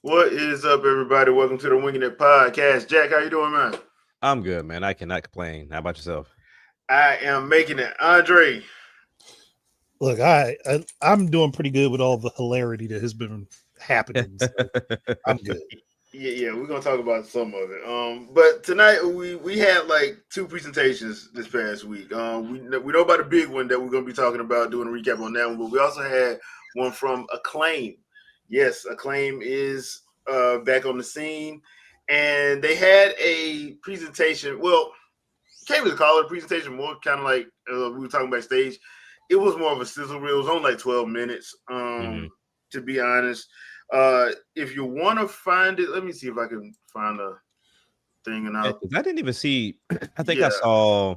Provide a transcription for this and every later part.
What is up, everybody? Welcome to the Wingin podcast. Jack, how you doing, man? I'm good, man. I cannot complain. How about yourself? I am making it. Andre. Look, I'm doing pretty good with all the hilarity that has been happening. So I'm good. Yeah, we're gonna talk about some of it. But tonight we had like two presentations this past week. We know about the big one that we're gonna be talking about, doing a recap on that one. But we also had one from Acclaim. Yes, Acclaim is back on the scene, and they had a presentation. Well, can't really call it a presentation. More kind of like we were talking backstage. It was more of a sizzle reel. It was only like 12 minutes. To be honest. If you want to find it, let me see if I can find a thing. And I didn't even see. I think I saw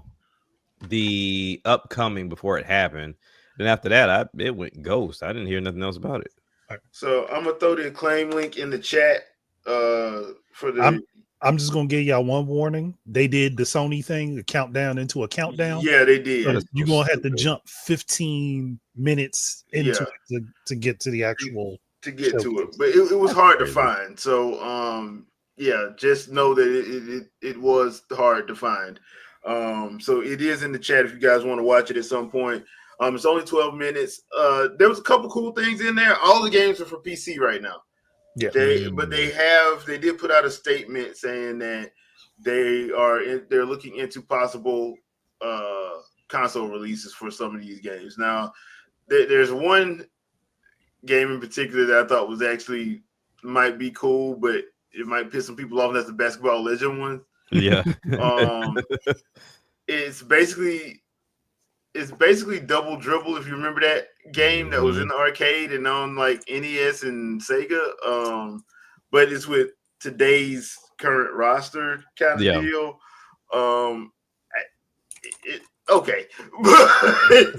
the upcoming before it happened. Then after that, it went ghost. I didn't hear nothing else about it. So I'm gonna throw the Acclaim link in the chat. For the. I'm just gonna give y'all one warning. They did the Sony thing, the countdown into a countdown. Yeah, they did. So you're gonna have to jump 15 minutes into it to get to the actual. To get to it, but it was hard to find. So just know that it was hard to find. So it is in the chat if you guys want to watch it at some point. It's only 12 minutes. There was a couple cool things in there. All the games are for PC right now. Yeah, they did put out a statement saying that they're looking into possible console releases for some of these games. Now there's one game in particular that I thought was actually might be cool, but it might piss some people off. That's the Basketball Legend one. Yeah. It's basically Double Dribble, if you remember that game that was in the arcade and on like NES and Sega. But it's with today's current roster kind of deal. Okay.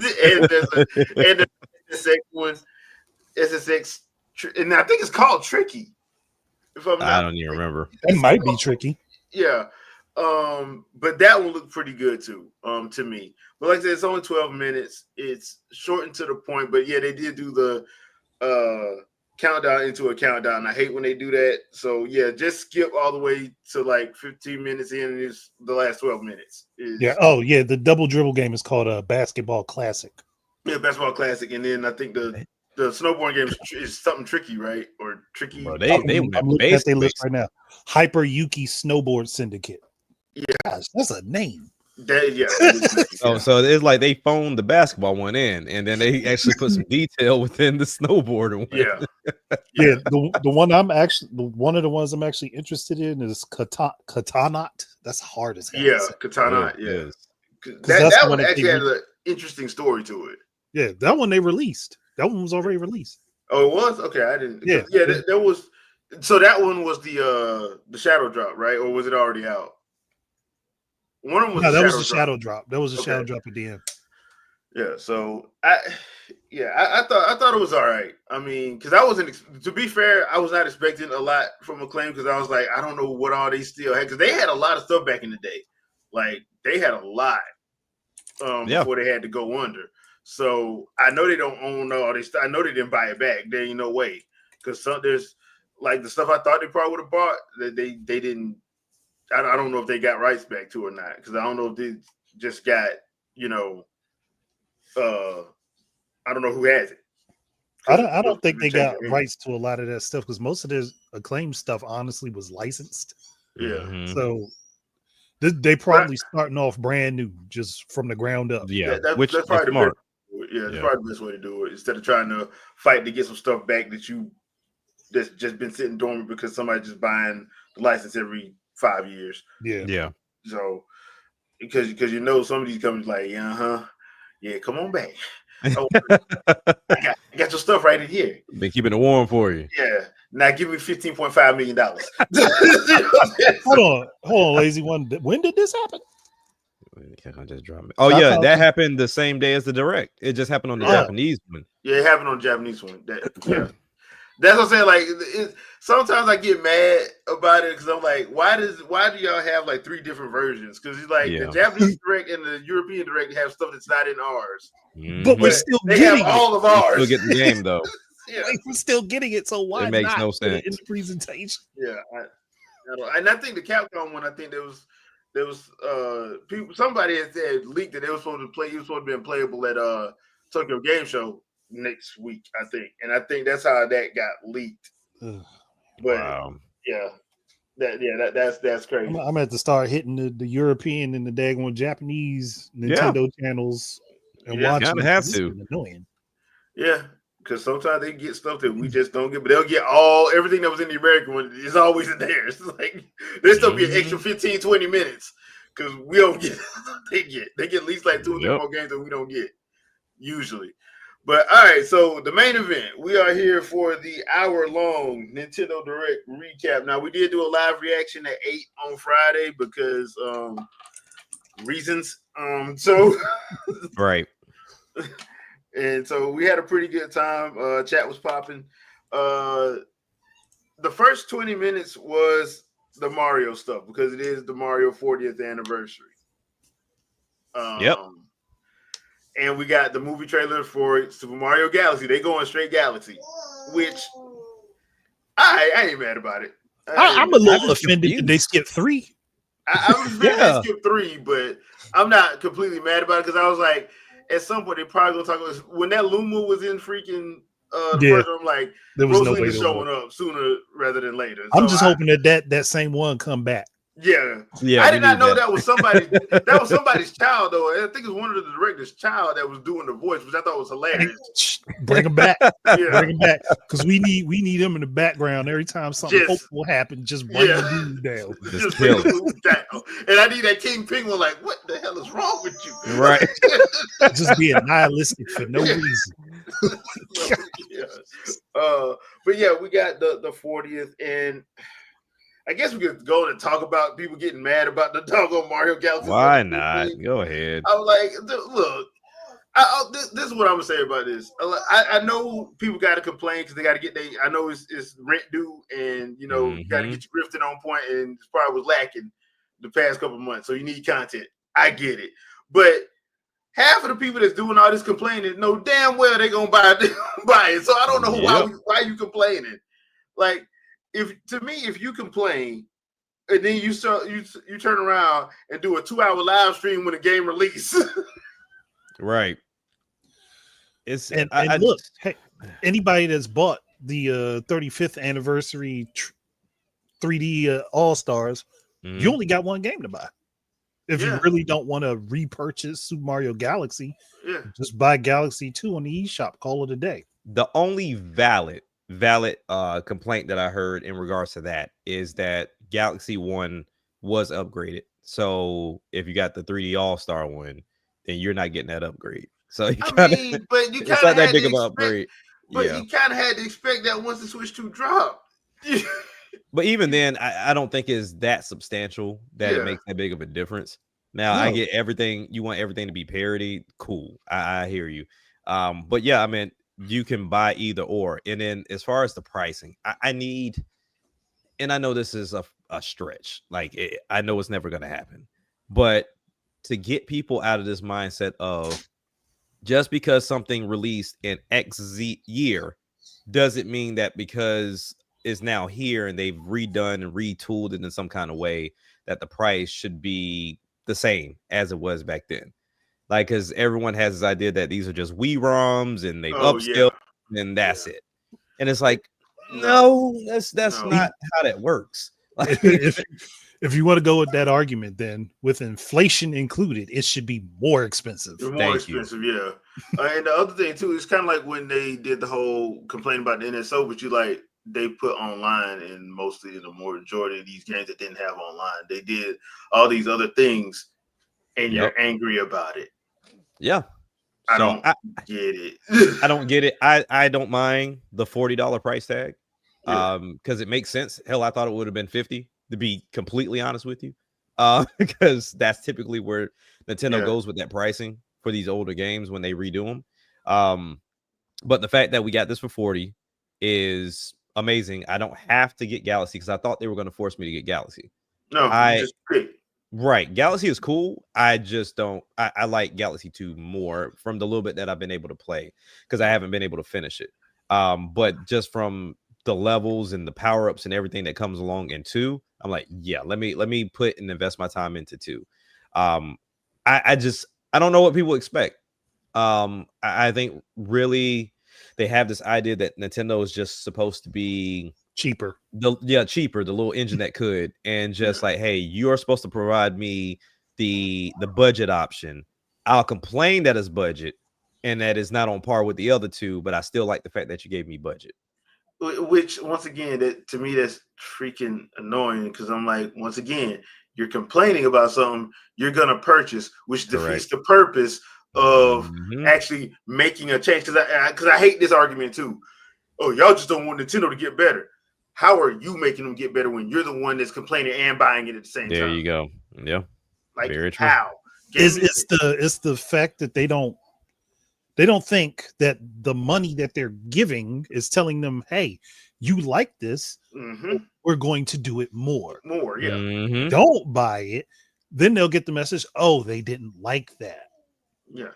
and the second one, SSX, and I think it's called Tricky. I don't even remember. It might be tricky. Yeah. But that one looked pretty good too, to me. But like I said, it's only 12 minutes. It's shortened to the point, but yeah, they did do the countdown into a countdown. I hate when they do that. So yeah, just skip all the way to like 15 minutes in, and it's the last 12 minutes. The Double Dribble game is called a Basketball Classic. Yeah, Basketball Classic, and then I think the snowboard game is something tricky, right? Or tricky. Bro, I'm looking at their list right now. Hyper Yuki Snowboard Syndicate. Yeah, gosh, that's a name. So it's like they phoned the basketball one in, and then they actually put some detail within the snowboard one. Yeah. The one of the ones I'm actually interested in is Katanat. That's hard as hell. Yeah, Katanat. Yeah, that one actually had an interesting story to it. Yeah, that one they released. That one was already released. Oh, it was? Okay, I didn't. Yeah, there was. So that one was the Shadow Drop, right? Or was it already out? One of them was that was the Shadow Drop. That was a Shadow Drop at the end. Yeah, so I thought it was all right. I mean, because I wasn't. To be fair, I was not expecting a lot from Acclaim because I was like, I don't know what all they still had because they had a lot of stuff back in the day. Like they had a lot before they had to go under. So I know they don't own all this. I know they didn't buy it back. There ain't no way because there's like the stuff I thought they probably would have bought that they didn't. I don't know if they got rights back to or not because I don't know if they just got I don't know who has it. I don't think they got rights to a lot of that stuff because most of their Acclaim stuff honestly was licensed. Yeah, so they probably starting off brand new just from the ground up. Yeah, that's probably smart. That's probably the best way to do it instead of trying to fight to get some stuff back that's just been sitting dormant because somebody just buying the license every 5 years. Yeah. So because some of these companies like come on back. I got your stuff right in here. Been keeping it warm for you. Yeah. Now give me $15.5 million. Hold on, lazy one. When did this happen? I just drop it. Oh yeah, that happened the same day as the direct. It just happened on the Japanese one. Yeah, it happened on the Japanese one. That's what I'm saying. Like, sometimes I get mad about it because I'm like, why do y'all have like 3 different versions? Because it's like the Japanese direct and the European direct have stuff that's not in ours. But we're still getting all of ours. Still get the game though. Yeah, like, we're still getting it, so why It makes not no put it sense. in the presentation? yeah. And I think the Capcom one, I think there was people. Somebody had said leaked that they were supposed to play. He was supposed to be playable at Tokyo Game Show next week, I think, and I think that's how that got leaked. Ugh. But Wow. that's crazy. I'm gonna have to start hitting the European and the daggone Japanese Nintendo channels and Yeah. watching. Gotta have This to. has been annoying. Yeah, because sometimes they get stuff that we just don't get, but they'll get everything that was in the American one is always in there. It's like there's still be an extra 15, 20 minutes because we don't get they get at least like 2 or 3 more games that we don't get usually. But all right, so the main event, we are here for the hour-long Nintendo Direct recap. Now we did do a live reaction at 8 on Friday because reasons. So Right. And so we had a pretty good time. Chat was popping. The first 20 minutes was the Mario stuff because it is the Mario 40th anniversary. Yep. And we got the movie trailer for Super Mario Galaxy. They going straight Galaxy, which I ain't mad about it. I'm a little offended that they skipped 3. I was really they skipped 3, but I'm not completely mad about it because I was like, at some point they probably gonna talk about when that Luma was in freaking the first one. I'm like, there was no way showing up sooner rather than later. I'm just hoping that same one come back. Yeah. I did not know that was somebody. That was somebody's child, though. I think it was one of the director's child that was doing the voice, which I thought was hilarious. Bring him back, bring him back, because we need him in the background every time something hopeful happens. Just bring the dude down. Just bring the dude down. And I need that King Penguin. Like, what the hell is wrong with you? Right. Just being nihilistic for no reason. But yeah, we got the 40th, and I guess we could go and talk about people getting mad about the doggone Mario Galaxy. Why not? Go ahead. I'm like, look, this is what I'm gonna say about this. I know people got to complain because they got to get I know it's rent due, and you know you got to get your grifting on point, and it's probably was lacking the past couple of months. So you need content. I get it, but half of the people that's doing all this complaining know damn well they're gonna buy it. So I don't know why you complaining. Like, if you complain and then you turn around and do a 2-hour live stream when a game release, right? It's and look, hey, anybody that's bought the 35th anniversary 3D All Stars, you only got one game to buy. If you really don't want to repurchase Super Mario Galaxy, just buy Galaxy 2 on the eShop. Call it a day. The only valid complaint that I heard in regards to that is that Galaxy 1 was upgraded. So if you got the 3D All-Star one, then you're not getting that upgrade. So you it's not that big of an upgrade. But you kind of had to expect that once the Switch 2 dropped. But even then, I don't think it's that substantial that it makes that big of a difference. Now, I get everything. You want everything to be parity. Cool. I hear you. But yeah, I mean, you can buy either or. And then as far as the pricing, I need, and I know this is a stretch. Like, I know it's never going to happen. But to get people out of this mindset of just because something released in XZ year doesn't mean that because it's now here and they've redone and retooled it in some kind of way that the price should be the same as it was back then. Like, because everyone has this idea that these are just Wii ROMs and they've upscaled and that's it. And it's like, no, that's not how that works. Like, if you want to go with that argument, then with inflation included, it should be more expensive. More expensive, yeah. And the other thing too, it's kind of like when they did the whole complaint about the NSO, but you like they put online, and mostly the majority of these games that didn't have online, they did all these other things, and you're angry about it. Yeah. I don't get it. I don't get it. I don't mind the $40 price tag. Because it makes sense. Hell, I thought it would have been $50, to be completely honest with you. Because that's typically where Nintendo goes with that pricing for these older games when they redo them. But the fact that we got this for $40 is amazing. I don't have to get Galaxy because I thought they were going to force me to get Galaxy. No, just pick. Right. Galaxy is cool. I just don't. I like Galaxy 2 more from the little bit that I've been able to play because I haven't been able to finish it. But just from the levels and the power-ups and everything that comes along in 2, I'm like, yeah, let me put and invest my time into 2. I don't know what people expect. I think really they have this idea that Nintendo is just supposed to be cheaper. Cheaper, the little engine that could, and just like, hey, you're supposed to provide me the budget option. I'll complain that it's budget and that is not on par with the other 2, but I still like the fact that you gave me budget. Which, once again, that to me, that's freaking annoying, because I'm like, once again, you're complaining about something you're gonna purchase, which defeats the purpose of actually making a change. Because I hate this argument too. Oh, y'all just don't want Nintendo to get better. How are you making them get better when you're the one that's complaining and buying it at the same time? There you go. Yeah, like very true. How? It's the fact that they don't think that the money that they're giving is telling them, hey, you like this, we're going to do it more. Yeah. Don't buy it. Then they'll get the message, oh, they didn't like that. Yeah.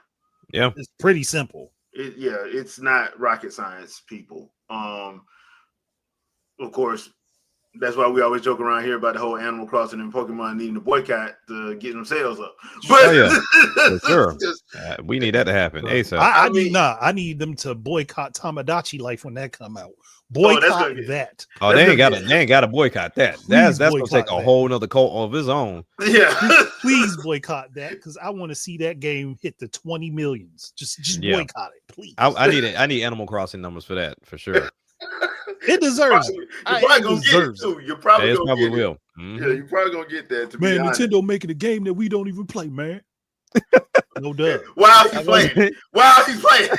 It's pretty simple. It's not rocket science, people. Of course, that's why we always joke around here about the whole Animal Crossing and Pokemon needing to boycott to get them sales up. But for sure, we need that to happen. I need them to boycott Tamagotchi Life when that come out. Boycott that. Oh, they ain't got to boycott that. That's gonna take a whole nother cult of his own. Yeah, please boycott that, because I want to see that game hit the 20 millions. Just boycott it, please. I need Animal Crossing numbers for that for sure. It deserves it. You're probably gonna get it too. You're probably gonna get will. It. Yeah, you're probably gonna get that. Man, Nintendo making a game that we don't even play, man. No doubt. While he's playing.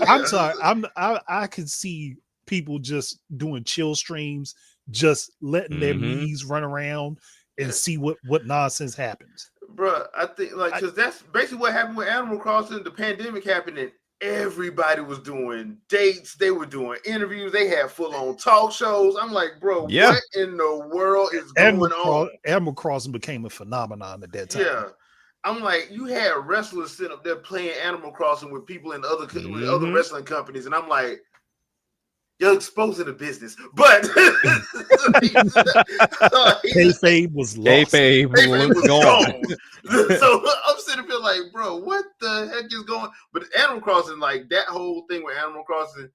I'm sorry. I could see people just doing chill streams, just letting their knees run around and see what nonsense happens. Bro, I think because that's basically what happened with Animal Crossing. The pandemic happened and everybody was doing dates. They were doing interviews. They had full-on talk shows. I'm like, bro, what in the world is going on? Animal Crossing became a phenomenon at that time. Yeah. I'm like, you had wrestlers sitting up there playing Animal Crossing with people in other wrestling companies, and I'm like, you're exposing the business. But kayfabe was lost. Kayfabe was gone. So I'm sitting here like, bro, what the heck is going on? But Animal Crossing, like that whole thing with Animal Crossing,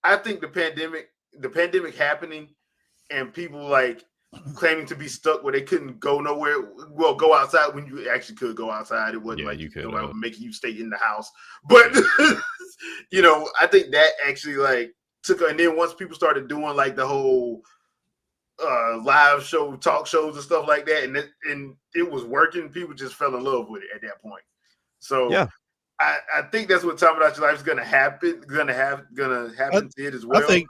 I think the pandemic happening and people like claiming to be stuck where they couldn't go nowhere. Well, go outside when you actually could go outside. It wasn't like you could making you stay in the house. But I think that actually like took. And then once people started doing like the whole live show, talk shows and stuff like that, and it was working, people just fell in love with it at that point. So I think that's what Tamagotchi Life is gonna happen to it as well. I think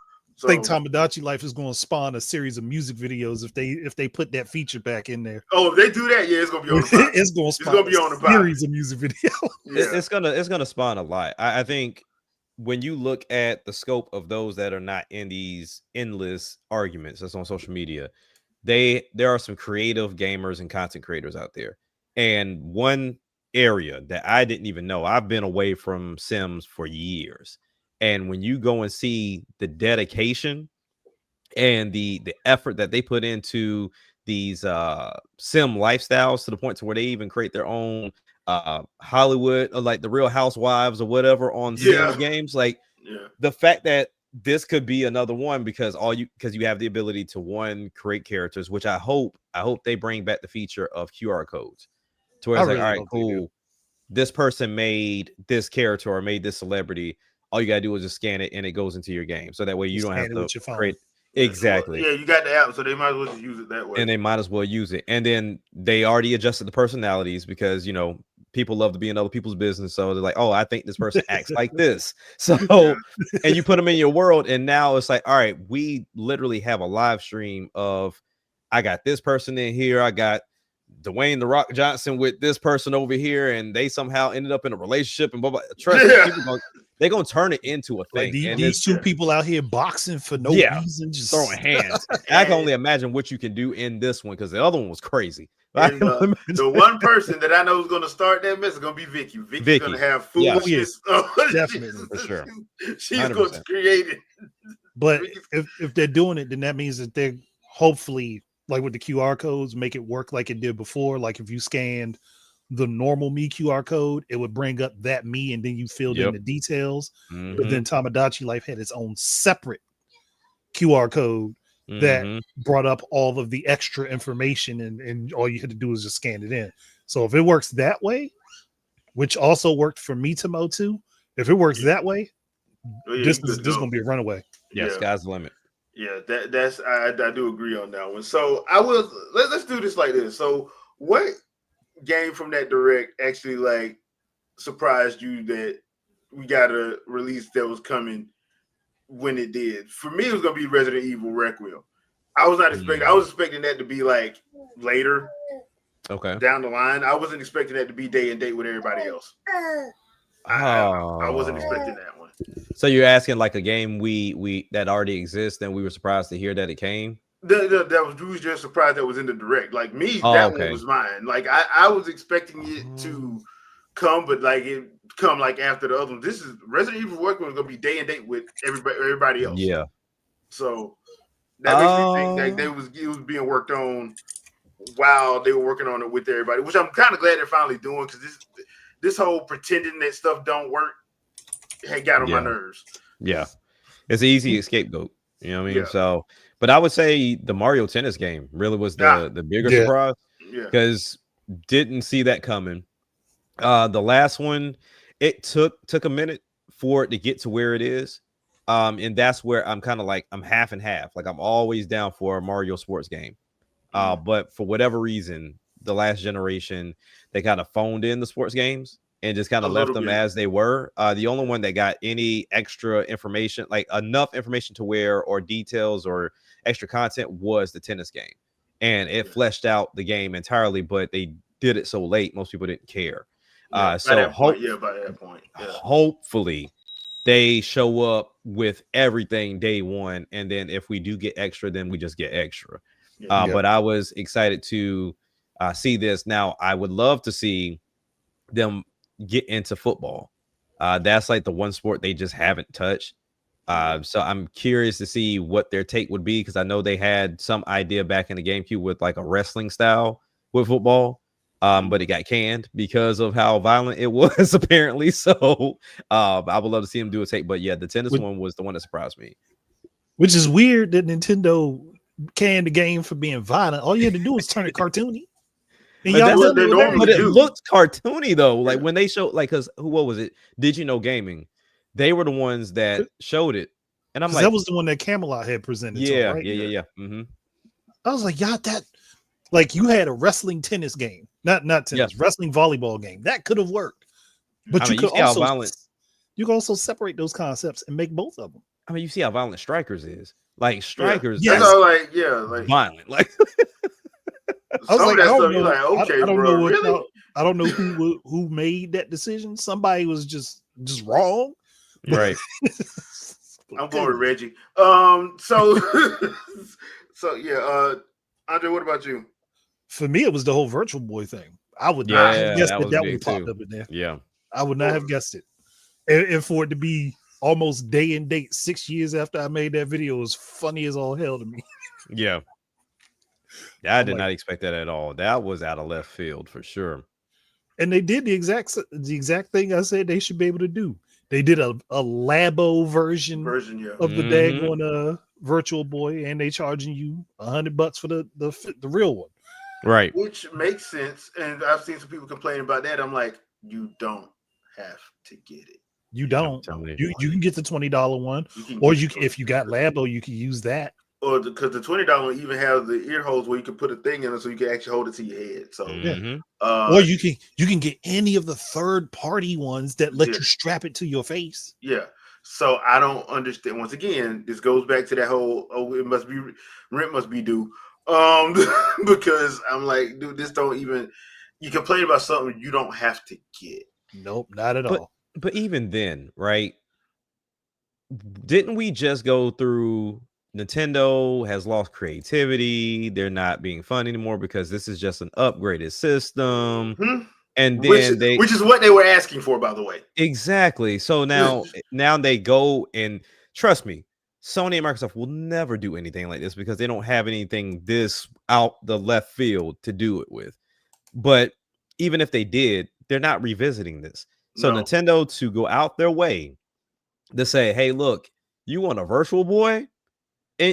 Tamagotchi Life is going to spawn a series of music videos if they put that feature back in there. Oh, if they do that, it's going to be on the box. It's going to spawn a series of music videos. It's gonna spawn a lot. I think when you look at the scope of those that are not in these endless arguments that's on social media, there are some creative gamers and content creators out there. And one area that I didn't even know, I've been away from Sims for years. And when you go and see the dedication and the effort that they put into these sim lifestyles to the point to where they even create their own Hollywood or like the Real Housewives or whatever on sim games, like the fact that this could be another one because you have the ability to create characters, which I hope they bring back the feature of QR codes to where it's like, all right, cool, this person made this character or made this celebrity. All you gotta do is just scan it and it goes into your game. So that way you don't have to create. Exactly. Yeah, you got the app, so they might as well just use it that way. And they might as well use it. And then they already adjusted the personalities because people love to be in other people's business. So they're like, oh, I think this person acts like this. So and you put them in your world, and now it's like, all right, we literally have a live stream of I got this person in here, I got Dwayne the Rock Johnson with this person over here, and they somehow ended up in a relationship and blah blah. Trust me, they're gonna turn it into a thing. Like and these two people out here boxing for no reason, just throwing hands. I can only imagine what you can do in this one because the other one was crazy. And, the one person that I know is going to start that mess is going to be Vicky. Vicky's going to have foolishness. Definitely, for sure. She's 100%. Going to create it. But if they're doing it, then that means that they're hopefully, like with the QR codes, make it work like it did before. Like if you scanned the normal me QR code, it would bring up that me, and then you filled in the details. But then Tamagotchi Life had its own separate QR code that brought up all of the extra information, and all you had to do was just scan it in. So if it works that way, which also worked for Mitamo too, if it works that way, this is going to be a runaway. Yeah, sky's the limit. Yeah, that's I do agree on that one. So let's do this like this. So what game from that direct actually like surprised you that we got a release that was coming when it did? For me, it was gonna be Resident Evil Requiem. I was not expecting. I was expecting that to be like later, down the line. I wasn't expecting that to be day and date with everybody else. I wasn't expecting that one. So you're asking like a game we that already exists, and we were surprised to hear that it came. We was just surprised that was in the direct. Like me, that one was mine. Like I was expecting it to come, but like it come like after the other one. This is Resident Evil Requiem is gonna be day and date with everybody else. Yeah. So that makes me think like it was being worked on while they were working on it with everybody, which I'm kind of glad they're finally doing, because this whole pretending that stuff don't work had got on my nerves. Yeah, it's an easy scapegoat. You know what I mean? So, but I would say the Mario Tennis game really was the bigger surprise, because didn't see that coming. The last one, it took a minute for it to get to where it is. And that's where I'm kind of like, I'm half and half. Like I'm always down for a Mario sports game. But for whatever reason, the last generation, they kind of phoned in the sports games and just kind of left them as they were. The only one that got any extra information, like enough information to where, or details or extra content, was the tennis game. And it fleshed out the game entirely, but they did it so late, most people didn't care. By that point, hopefully they show up with everything day one, and then if we do get extra, then we just get extra. But I was excited to see this. Now, I would love to see them get into football. That's like the one sport they just haven't touched. So I'm curious to see what their take would be, because I know they had some idea back in the GameCube with like a wrestling style with football. But it got canned because of how violent it was, apparently. So I would love to see him do a take. But yeah, the tennis one was the one that surprised me. Which is weird that Nintendo canned the game for being violent. All you had to do was turn it cartoony. But it looked cartoony though. Like when they showed, like, because what was it? Did you know gaming? They were the ones that showed it, and I'm like, that was the one that Camelot had presented. Yeah, right? yeah. I was like, yeah, that. Like you had a wrestling tennis game, not tennis, wrestling volleyball game that could have worked, but you could also separate those concepts and make both of them. I mean, you see how violent Strikers is. Like Strikers, like violent. Like I was like, I don't know, I don't know who made that decision. Somebody was just wrong, right? I'm going with Reggie. So yeah, Andre, what about you? For me, it was the whole Virtual Boy thing. I would not have guessed that one popped up in there. Yeah, I would not have guessed it. And for it to be almost day and date 6 years after I made that video was funny as all hell to me. Yeah, I did not expect that at all. That was out of left field for sure. And they did the exact thing I said they should be able to do. They did a Labo version of the daggone Virtual Boy, and they charging you $100 for the real one. Right. Which makes sense. And I've seen some people complain about that. I'm like, you don't have to get it. You don't. You can get the $20 one, or if you got Labo, you can use that. Or because the $20 one even has the ear holes where you can put a thing in it so you can actually hold it to your head. So or you can get any of the third-party ones that let you strap it to your face. Yeah. So I don't understand. Once again, this goes back to that whole rent must be due. Because I'm like, dude, this don't even. You complain about something you don't have to get. Nope, not at all. But even then, right? Didn't we just go through? Nintendo has lost creativity. They're not being fun anymore because this is just an upgraded system. Mm-hmm. And then which is what they were asking for, by the way. Exactly. So now they go, and trust me, Sony and Microsoft will never do anything like this because they don't have anything this out the left field to do it with. But even if they did, they're not revisiting this. So Nintendo to go out their way to say, hey, look, you want a Virtual Boy?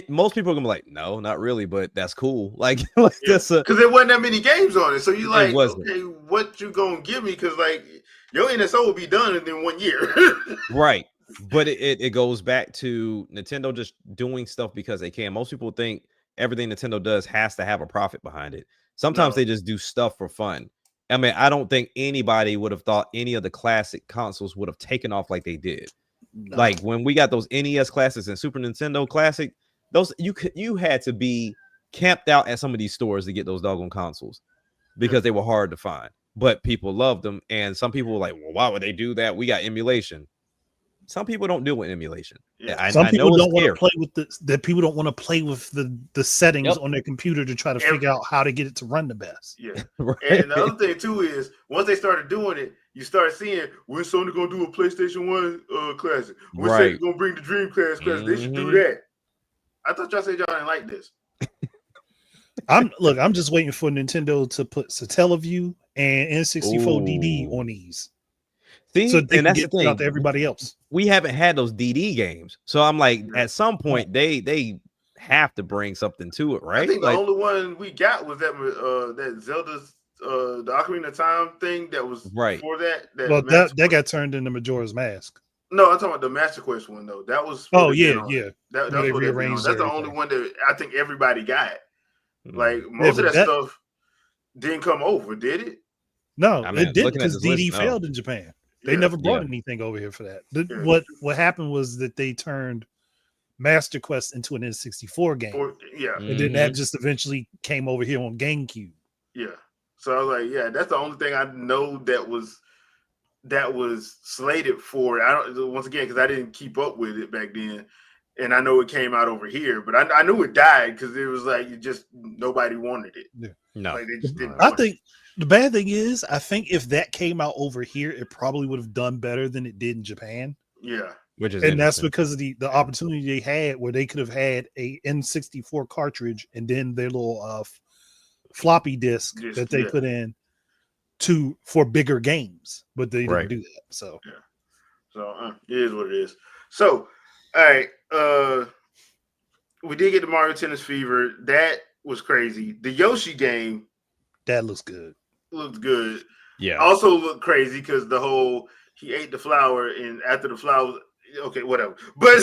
Most people are gonna be like, no, not really, but that's cool. Like that's because there wasn't that many games on it. So you like, okay, what you gonna give me? Because like your NSO will be done in 1 year. Right. But it goes back to Nintendo just doing stuff because they can. Most people think everything Nintendo does has to have a profit behind it. Sometimes they just do stuff for fun. I mean, I don't think anybody would have thought any of the classic consoles would have taken off like they did. No. Like when we got those NES classics and Super Nintendo Classic, those you had to be camped out at some of these stores to get those doggone consoles because they were hard to find. But people loved them, and some people were like, "Well, why would they do that? We got emulation." Some people don't deal with emulation. Yeah. Some people don't want to play with that. People don't want to play with the settings on their computer to try to figure out how to get it to run the best. Yeah, right. And the other thing too is once they started doing it, you start seeing when Sony gonna do a PlayStation 1 classic. When Sony gonna bring the Dreamcast classic. They should do that. I thought y'all said y'all didn't like this. I'm just waiting for Nintendo to put Satellaview and N64 DD on these. See, so they and can that's get the thing. out to everybody else. We haven't had those DD games, so I'm like, at some point they have to bring something to it, right? I think the only one we got was that Zelda's the Ocarina of Time thing that was before that. That got turned into Majora's Mask. No, I'm talking about the Master Quest one though. That was yeah. That's what rearranged. That's the only one that I think everybody got. Like most of that stuff didn't come over, did it? No, it didn't because DD failed in Japan. They never brought anything over here for that. What happened was that they turned Master Quest into an N64 game. And then that just eventually came over here on GameCube. Yeah. So I was like, that's the only thing I know that was slated for it. I don't once again because I didn't keep up with it back then, and I know it came out over here, but I knew it died because it was like nobody wanted it. Yeah. No, like, they just didn't. I think the bad thing is, I think if that came out over here, it probably would have done better than it did in Japan. Yeah, and that's because of the opportunity they had where they could have had a N64 cartridge and then their little floppy disk that they put in for bigger games, but they didn't do that. So it is what it is. So all right, we did get the Mario Tennis Fever. That was crazy. The Yoshi game that looks good. Looked good. Yeah. Also looked crazy because the whole he ate the flower and after the flower. Okay, whatever. But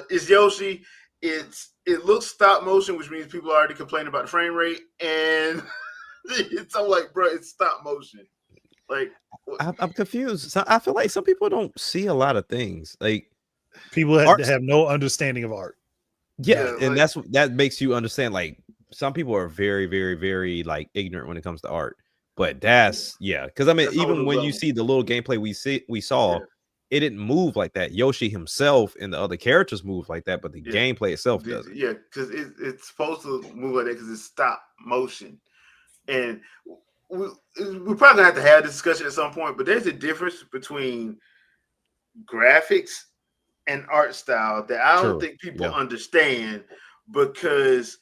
it's Yoshi. It looks stop motion, which means people are already complaining about the frame rate, and I'm like, bro, it's stop motion. Like, I'm confused. So I feel like some people don't see a lot of things. Like, people have no understanding of art. Yeah, and that makes you understand. Like, some people are very, very, very like ignorant when it comes to art. But because I mean, even when you see the little gameplay we saw. It didn't move like that. Yoshi himself and the other characters move like that, but the gameplay itself doesn't. Yeah, because it's supposed to move like that because it's stop motion. And we're probably gonna have to have this discussion at some point, but there's a difference between graphics and art style that I don't think people understand, because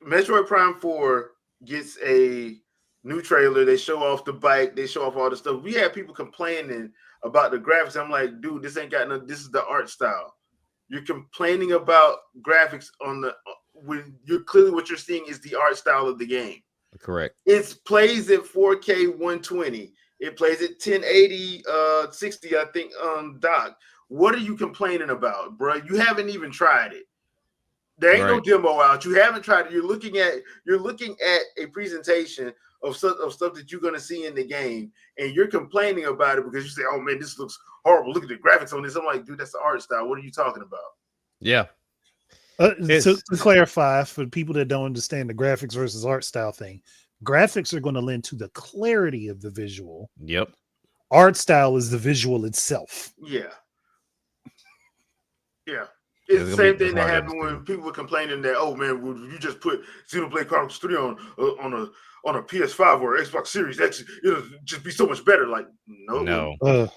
Metroid Prime 4 gets a new trailer. They show off the bike. They show off all the stuff. We had people complaining about the graphics. I'm like, dude, this ain't got no. This is the art style. You're complaining about graphics when you're clearly what you're seeing is the art style of the game. Correct. It plays at 4K 120. It plays at 1080 60, I think, dock. What are you complaining about, bro? You haven't even tried it. There ain't no demo out. You haven't tried it. You're looking at a presentation of stuff that you're gonna see in the game, and you're complaining about it because you say, "Oh man, this looks horrible. Look at the graphics on this." I'm like, dude, that's the art style. What are you talking about? Yeah. To clarify, for people that don't understand the graphics versus art style thing, graphics are going to lend to the clarity of the visual. Yep. Art style is the visual itself. Yeah. Yeah. It's the same thing that happened when people were complaining that, oh man, would you just put Xenoblade Chronicles 3 on a PS5 or Xbox Series X? It'll just be so much better. Like, no, it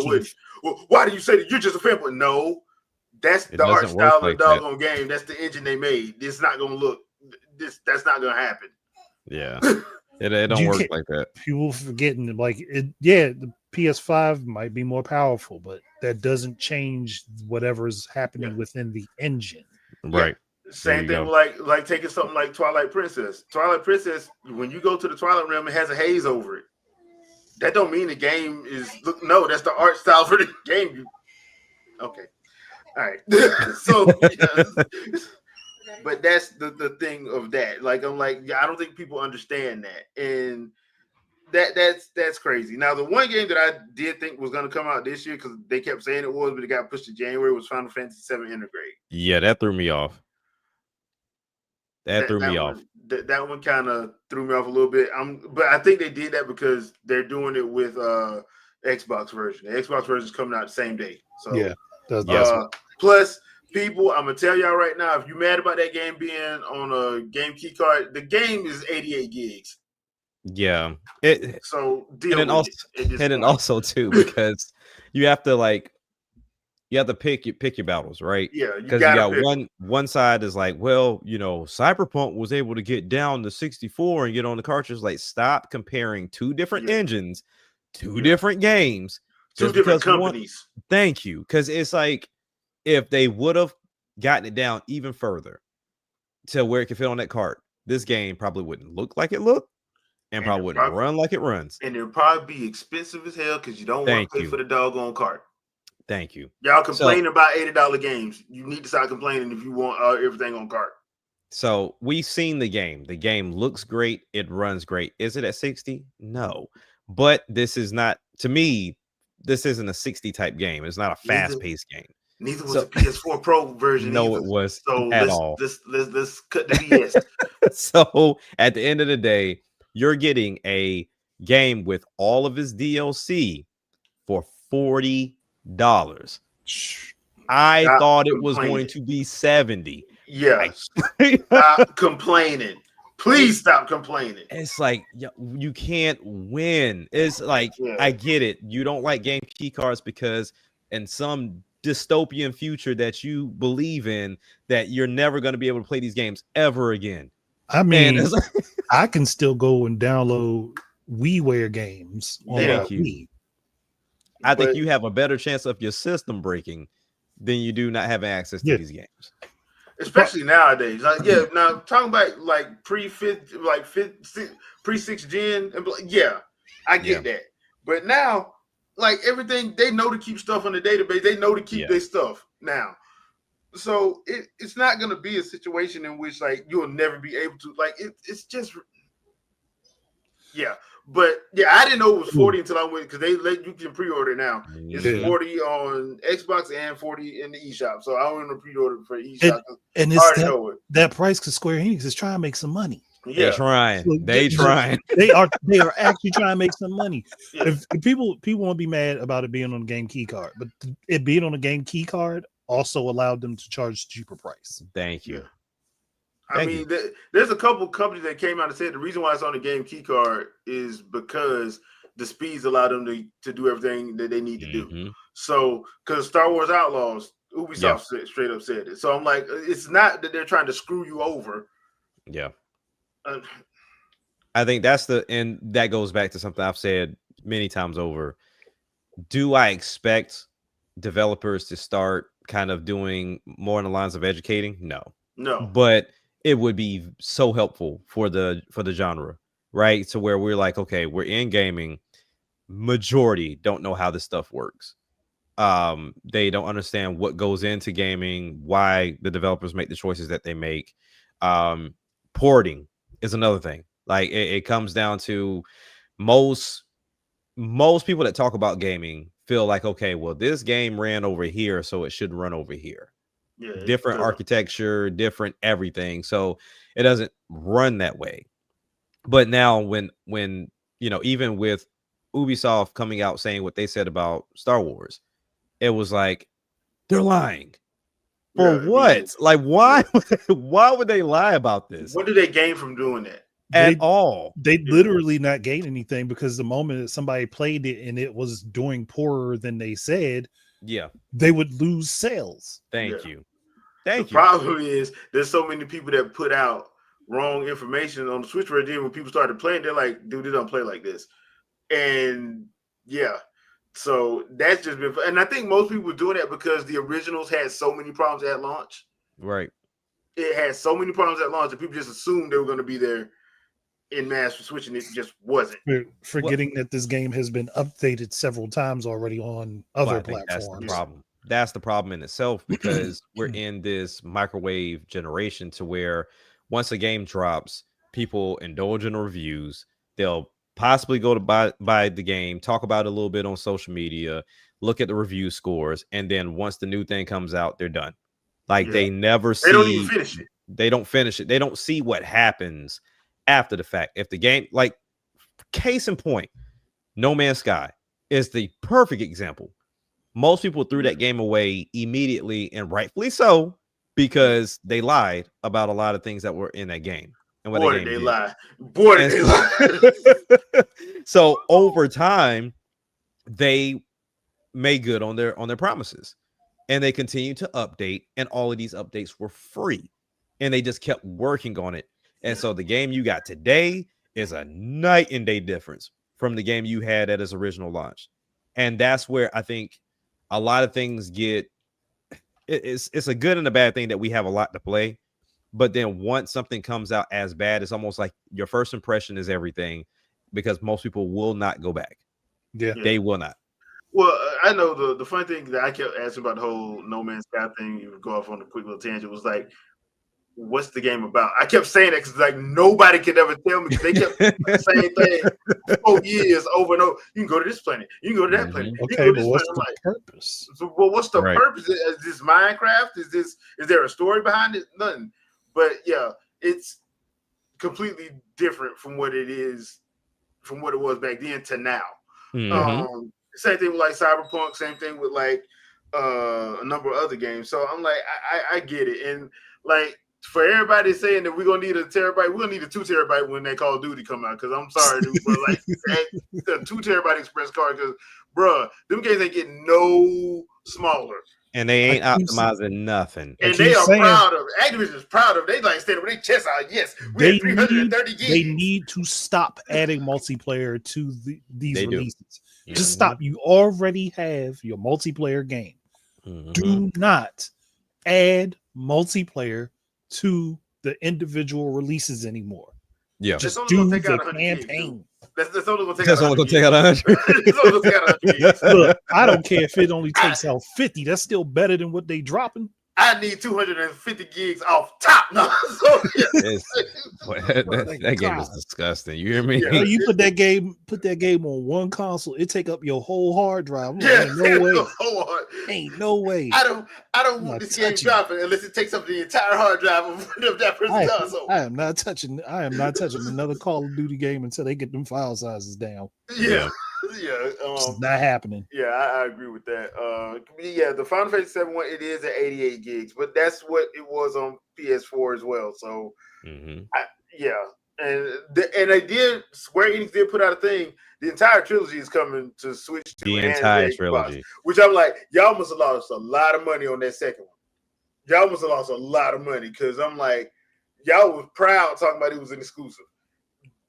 wouldn't. Well, why do you say that? You're just a fanboy. No, that's the art style of the doggone game. That's the engine they made. It's not gonna look. That's not gonna happen. Yeah, it don't work like that. People forgetting like it. Yeah, the PS5 might be more powerful, but that doesn't change whatever is happening within the engine. Right. Yeah. Same thing like taking something like Twilight Princess. Twilight Princess, when you go to the Twilight Realm, it has a haze over it. That don't mean the game is that's the art style for the game. Okay. All right. So but that's the thing of that. Like I'm like, I don't think people understand that. And that's crazy. Now, the one game that I did think was going to come out this year because they kept saying it was, but it got pushed to January was Final Fantasy VII Intergrade. Yeah, that threw me off. That one kind of threw me off a little bit. But I think they did that because they're doing it with Xbox version. The Xbox version is coming out the same day. So yeah, plus people, I'm gonna tell y'all right now, if you're mad about that game being on a game key card, the game is 88 gigs. Yeah. So also too, because you have to pick your battles, right? Yeah, because you got one side is like, well, Cyberpunk was able to get down to 64 and get on the cartridge. Like, stop comparing two different engines, two different games, two different companies. Thank you, because it's like if they would have gotten it down even further to where it could fit on that cart, this game probably wouldn't look like it looked. And probably wouldn't run like it runs. And it'll probably be expensive as hell because you don't want to pay for the doggone cart. Thank you. Y'all complaining about $80 games. You need to start complaining if you want everything on cart. So we've seen the game. The game looks great. It runs great. Is it at 60? No. But this is not, to me, this isn't a 60 type game. It's not a fast-paced game. Neither was the PS4 Pro version. No, it was so at all. Let's cut the BS. So at the end of the day, you're getting a game with all of its DLC for $40. I thought it was going to be 70. Yeah. Stop complaining. Please stop complaining. It's like you can't win. It's like I get it. You don't like game key cards because in some dystopian future that you believe in, that you're never going to be able to play these games ever again. I mean, I can still go and download WiiWare games on Wii. I think you have a better chance of your system breaking than you do not having access to these games. Especially nowadays. Like, now talking about like pre-6th gen, I get that. But now, like everything, they know to keep stuff on the database. They know to keep their stuff now. So it's not going to be a situation in which like you'll never be able to it's just but I didn't know it was 40 until I went because you can pre-order now. It's 40 on Xbox and 40 in the eShop. So I went to pre-order for eShop. And it's that price because Square Enix is trying to make some money. Yeah. They're trying. So they are actually trying to make some money. Yeah. If people won't be mad about it being on a game key card, but it being on a game key card also allowed them to charge a cheaper price. Thank you. I mean, there's a couple companies that came out and said the reason why it's on the game key card is because the speeds allow them to do everything that they need to do. So, because Star Wars Outlaws, Ubisoft straight up said it. So I'm like, it's not that they're trying to screw you over. Yeah. I think and that goes back to something I've said many times over. Do I expect developers to start kind of doing more in the lines of educating? No. But it would be so helpful for the genre, right? So where we're like, okay, we're in gaming, majority don't know how this stuff works. They don't understand what goes into gaming, why the developers make the choices that they make. Porting is another thing. Like it comes down to most people that talk about gaming feel like, okay, well, this game ran over here, so it should run over here. different architecture, different everything. So it doesn't run that way. But now when even with Ubisoft coming out saying what they said about Star Wars, it was like they're lying. For what? Like, why? Why would they lie about this? What do they gain from doing that? At all? They literally not gain anything, because the moment that somebody played it and it was doing poorer than they said, they would lose sales. Thank you. The problem is there's so many people that put out wrong information on the Switch version. When people started playing, they're like, dude, they don't play like this. And so that's just been, and I think most people were doing that because the originals had so many problems at launch. Right. It had so many problems at launch that people just assumed they were going to be there in mass for Switch, and it just wasn't. Forgetting that this game has been updated several times already on other platforms. That's the problem in itself, because we're in this microwave generation to where once a game drops, people indulge in reviews. They'll possibly go to buy the game, talk about it a little bit on social media, look at the review scores, and then once the new thing comes out, they're done. Like they never see. They don't even finish it. They don't finish it. They don't see what happens after the fact. If the game, like, case in point, No Man's Sky is the perfect example. Most people threw that game away immediately, and rightfully so, because they lied about a lot of things that were in that game. And what Boy, did they lie. Boy, did they lie. So over time, they made good on their promises, and they continued to update, and all of these updates were free, and they just kept working on it. And so the game you got today is a night and day difference from the game you had at its original launch. And that's where I think a lot of things it's a good and a bad thing that we have a lot to play. But then once something comes out as bad, it's almost like your first impression is everything, because most people will not go back. Yeah. They will not. Well, I know the funny thing that I kept asking about the whole No Man's Sky thing, you would go off on a quick little tangent, was like, what's the game about? I kept saying that because like nobody could ever tell me, because they kept the same thing for years over and over. You can go to this planet, you can go to that planet. Okay, but what's the purpose? So, well, what's the purpose? Is this Minecraft? Is there a story behind it? Nothing. But yeah, it's completely different from what it is, from what it was back then to now. Same thing with like Cyberpunk, same thing with like a number of other games. So I'm like, I get it. And like, for everybody saying that we're gonna need a terabyte, we're gonna need a 2 terabyte when that Call of Duty come out. Because I'm sorry, dude, but like the 2 terabyte express card, because bruh, them games ain't getting no smaller. And they ain't optimizing nothing. And they are proud of it. Activision is proud of it. They like standing with their chest out. Yes, we have 330 gigs. They need to stop adding multiplayer to these releases. Just stop. You already have your multiplayer game. Do not add multiplayer to the individual releases anymore. Yeah, just do the campaign. That's only going to take out 100. Look, I don't care if it only takes out 50. That's still better than what they dropping. I need 250 gigs off top. No, that game is disgusting. You hear me? Yeah. You put that game on one console, it take up your whole hard drive. Ain't no way. I don't want this game dropping unless it takes up the entire hard drive of that person's console. I am not touching another Call of Duty game until they get them file sizes down. Yeah. It's not happening. Yeah, I agree with that. The Final Fantasy 7 one, it is at 88 gigs, but that's what it was on PS4 as well. So, and they did. Square Enix did put out a thing. The entire trilogy is coming to Switch. The entire trilogy, which I'm like, y'all must have lost a lot of money on that second one. Y'all must have lost a lot of money, because I'm like, y'all was proud talking about it was an exclusive.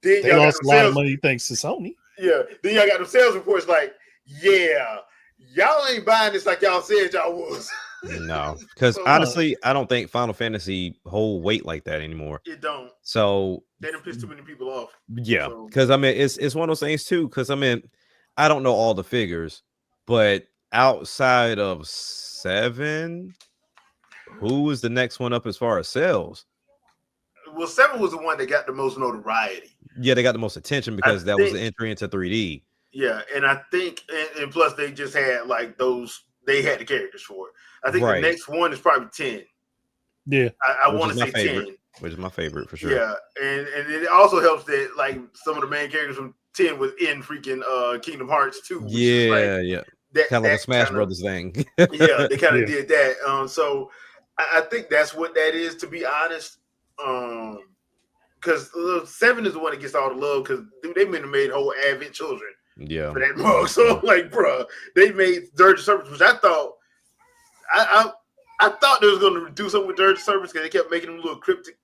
Then they lost a lot of money thanks to Sony. Yeah, then y'all got the sales reports like, y'all ain't buying this like y'all said y'all was. No, because honestly, I don't think Final Fantasy hold weight like that anymore. It don't. So they done pissed too many people off. Yeah, because I mean, it's one of those things too. Because I mean, I don't know all the figures, but outside of 7, who was the next one up as far as sales? Well, 7 was the one that got the most notoriety. Yeah, they got the most attention because was the entry into 3D. Yeah, and I think, and plus they just had like those they had the characters for it. I think the next one is probably 10. Yeah, I want to say 10, which is my favorite for sure. Yeah, and it also helps that like some of the main characters from 10 was in freaking Kingdom Hearts 2. Which is like, yeah. Kind of like a Smash Brothers thing. Yeah, they kind of did that. So I think that's what that is, to be honest. Because 7 is the one that gets all the love because they made whole Advent Children. Yeah, for that mug. So like, bro, they made Dirge Serpents, which I thought I thought they was going to do something with Dirge Serpents because they kept making them little cryptic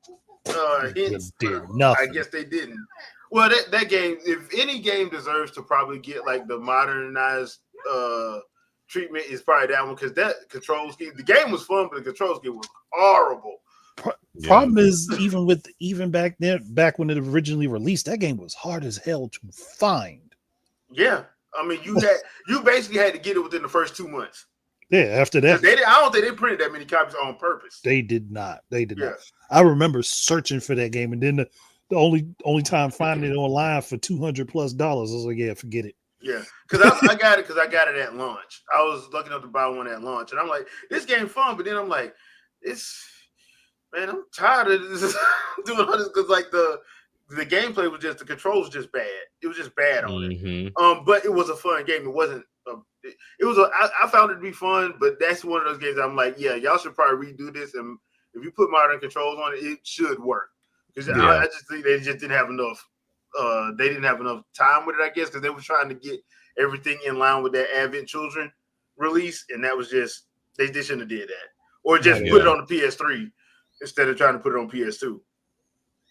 hints. I guess they didn't. Well, that game, if any game deserves to probably get like the modernized treatment, is probably that one because that control scheme. The game was fun, but the control scheme was horrible. Problem is, even back when it originally released, that game was hard as hell to find. Yeah, I mean, you basically had to get it within the first 2 months. Yeah, after that, I don't think they printed that many copies on purpose. They did not. Not. I remember searching for that game, and then the only time finding it online for $200+, I was like, yeah, forget it. Yeah, because I got it at launch. I was lucky enough to buy one at launch, and I'm like, this game's fun, but then I'm like, I'm tired of this doing all this because like the gameplay was the controls just bad. It was just bad on it. But it was a fun game. It wasn't. I found it to be fun, but that's one of those games I'm like, yeah, y'all should probably redo this, and if you put modern controls on it, it should work. Because I just think they just didn't have enough. They didn't have enough time with it, I guess, because they were trying to get everything in line with that Advent Children release, and that was just they shouldn't have did that, or just put it on the PS3 instead of trying to put it on PS2.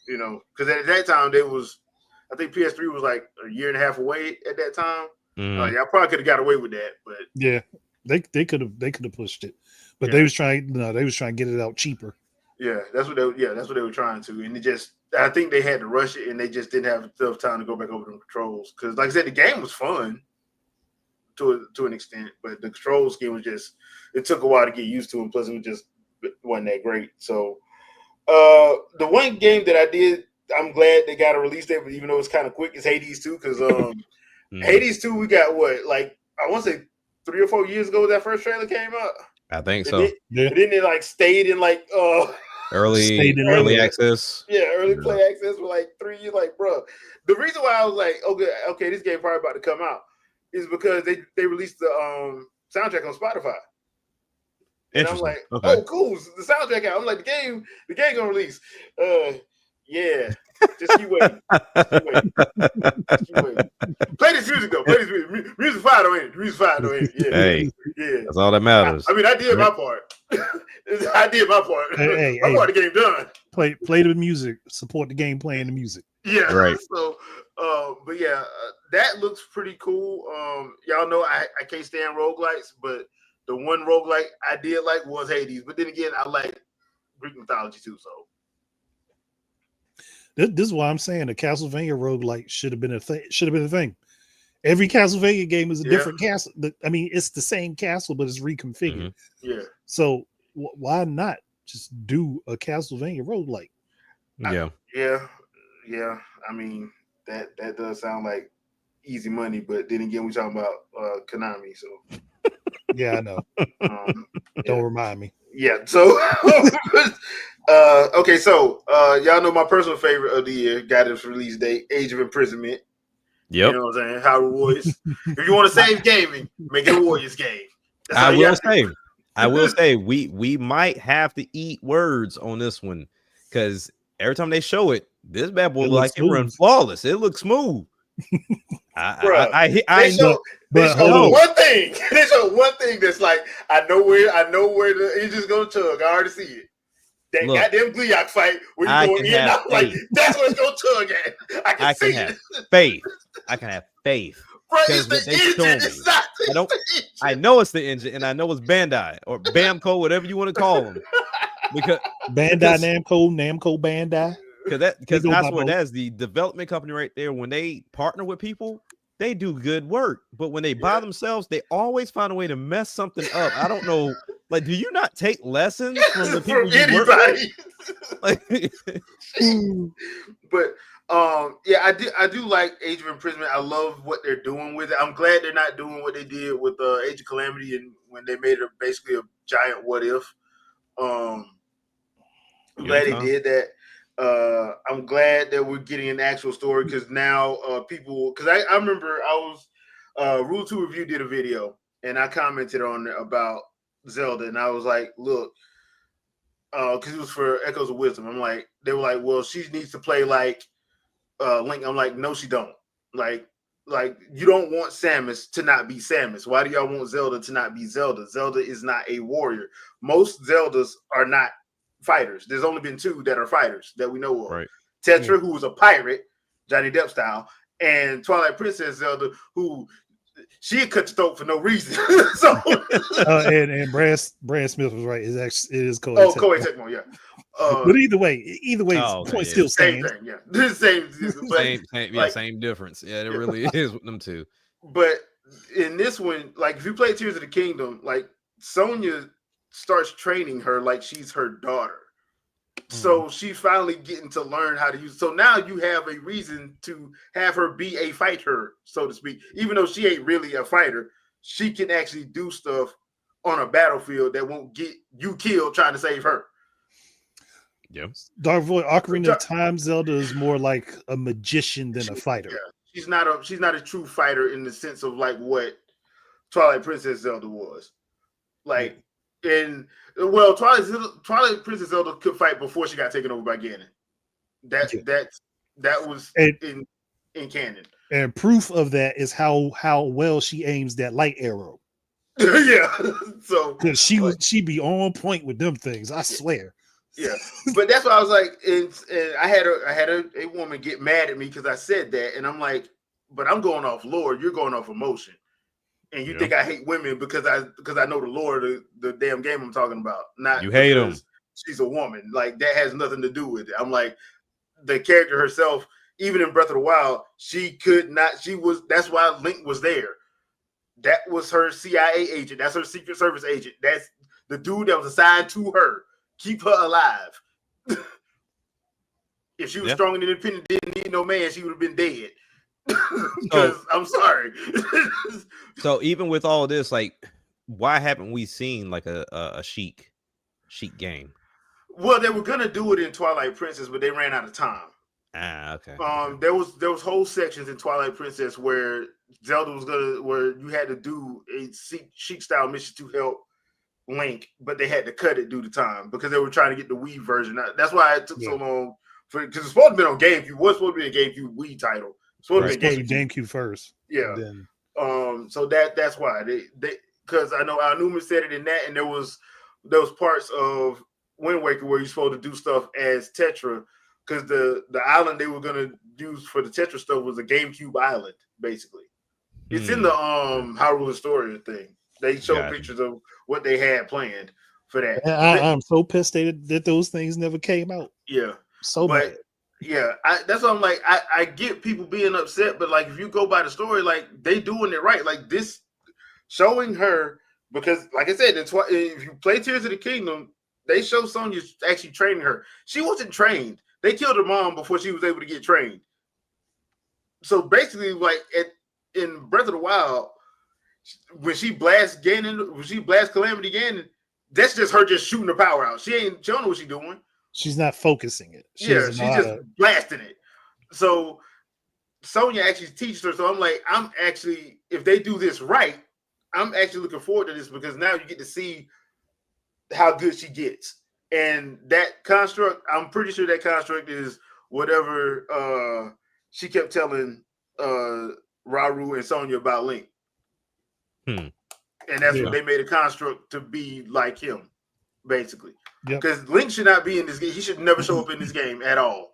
You know, because at that time I think PS3 was like a year and a half away at that time. I probably could have got away with that, but yeah, they could have pushed it, but they was trying to get it out cheaper. Yeah, that's what they were trying to, and I think they had to rush it, and they just didn't have enough time to go back over the controls. Because, like I said, the game was fun to an extent, but the control scheme was it took a while to get used to, and plus it wasn't that great. So, the one game that I did, I'm glad they got a release date, but even though it's kind of quick, is Hades 2. Because Hades 2, we got what, like I want to say 3 or 4 years ago that first trailer came out. I think so. But then it like stayed in like early access. Yeah, early play access for like 3 years. Like, bro, the reason why I was like, okay, this game probably about to come out is because they released the soundtrack on Spotify. And I'm like, oh, cool, the soundtrack out. I'm like, the game gonna release. Yeah, just keep waiting. Play this music though. Play this music. Music fire though, ain't it? Music fire though, ain't it? Yeah. Hey, yeah. That's all that matters. I mean, I did my part. I did my part. My part of the game done. Play the music. Support the game playing the music. Yeah. Right. So, but yeah, that looks pretty cool. Y'all know I can't stand roguelites, but the one roguelike I did like was Hades. But then again, I like Greek mythology too. So. This is why I'm saying a Castlevania roguelike should have been a thing. Every Castlevania game is a different castle. I mean, it's the same castle, but it's reconfigured. Mm-hmm. Yeah. So why not just do a Castlevania roguelike? Yeah. Yeah. I mean, that does sound like easy money, but then again, we're talking about Konami. So. Yeah, I know. Don't remind me. Yeah. So. Okay, so y'all know my personal favorite of the year got its release date, Age of Imprisonment. Yep. You know what I'm saying? Hyrule Warriors. If you want to save gaming, make it a Warriors game. I will say we might have to eat words on this one because every time they show it, this bad boy it run flawless. It looks smooth. They show one thing. They show one thing that's like I know where the engine's gonna tug. I already see it. That goddamn Gleeok fight where you go in and out, like that's what it's gonna tug at. I can see it. Faith. I can have faith. It's the engine. It's not the engine. I know it's the engine, and I know it's Bandai or Bamco, whatever you want to call them. Because Bandai Namco Bandai. Because I swear that's the development company right there. When they partner with people, they do good work. But when they by themselves, they always find a way to mess something up. I don't know. Like, do you not take lessons from the people you work with? But Yeah, I do like Age of Imprisonment. I love what they're doing with it. I'm glad they're not doing what they did with Age of Calamity and when they made it basically a giant what if. I'm glad they did that. I'm glad that we're getting an actual story because now people, because I remember I was Rule 2 Review did a video and I commented on it about Zelda and I was like, look, because it was for Echoes of Wisdom. I'm like, they were like, well, she needs to play like Link. I'm like, no, she don't. Like you don't want Samus to not be Samus. Why do y'all want Zelda to not be Zelda? Zelda is not a warrior. Most Zeldas are not fighters. There's only been 2 that are fighters that we know of. Right. Tetra, who was a pirate, Johnny Depp style, and Twilight Princess Zelda, who she had cut the throat for no reason. So and Brad Smith was right. It is Koei. Oh, Koei Tecmo, yeah. But either way, the point still stands. Same thing, yeah. Same difference. Yeah, it really is with them two. But in this one, like if you play Tears of the Kingdom, like Sonya starts training her like she's her daughter. So she's finally getting to learn how to use. So now you have a reason to have her be a fighter, so to speak. Even though she ain't really a fighter, she can actually do stuff on a battlefield that won't get you killed trying to save her. Yep. Dark Void Ocarina of Time Zelda is more like a magician than a fighter. Yeah. She's not a true fighter in the sense of like what Twilight Princess Zelda was. Like Twilight Princess Zelda could fight before she got taken over by Ganon. That was in canon. And proof of that is how well she aims that light arrow. Yeah. So because she'd be on point with them things, I swear. Yeah, but that's why I was like, and I had a woman get mad at me because I said that, and I'm like, but I'm going off lore, you're going off emotion, and you think I hate women because I know the lore, the damn game I'm talking about, not you hate them. She's a woman, like that has nothing to do with it. I'm like, the character herself, even in Breath of the Wild, she could not. That's why Link was there. That was her CIA agent. That's her Secret Service agent. That's the dude that was assigned to her. Keep her alive. If she was strong and independent, didn't need no man, she would have been dead. Because I'm sorry. So even with all this, like, why haven't we seen like a Sheik game? Well, they were gonna do it in Twilight Princess, but they ran out of time. Okay. There was whole sections in Twilight Princess where Zelda where you had to do a Sheik style mission to help Link, but they had to cut it due to time because they were trying to get the Wii version. That's why it took so long because it's supposed to be on GameCube. It was supposed to be a GameCube Wii title. It's supposed to be GameCube first. Yeah. So that's why they because I know Al Newman said it in that, and there was parts of Wind Waker where you're supposed to do stuff as Tetra because the island they were gonna use for the Tetra stuff was a GameCube island, basically. It's in the Hyrule Historia thing. They showed pictures of what they had planned for that. I'm so pissed that those things never came out. Yeah. So bad. Yeah, that's what I'm like. I get people being upset, but like if you go by the story, like they doing it right. Like this showing her because, like I said, if you play Tears of the Kingdom, they show Sonya actually training her. She wasn't trained. They killed her mom before she was able to get trained. So basically, like in Breath of the Wild, when she blasts Calamity Ganon, that's just her just shooting her power out. She don't know what she's doing. She's not focusing it. She's just blasting it. So Sonya actually teaches her. So I'm like, if they do this right, I'm actually looking forward to this because now you get to see how good she gets. And that construct, I'm pretty sure that construct is whatever she kept telling Rauru and Sonya about Link. And that's what they made a construct to be like him, basically. Because Link should not be in this game. He should never show up in this game at all.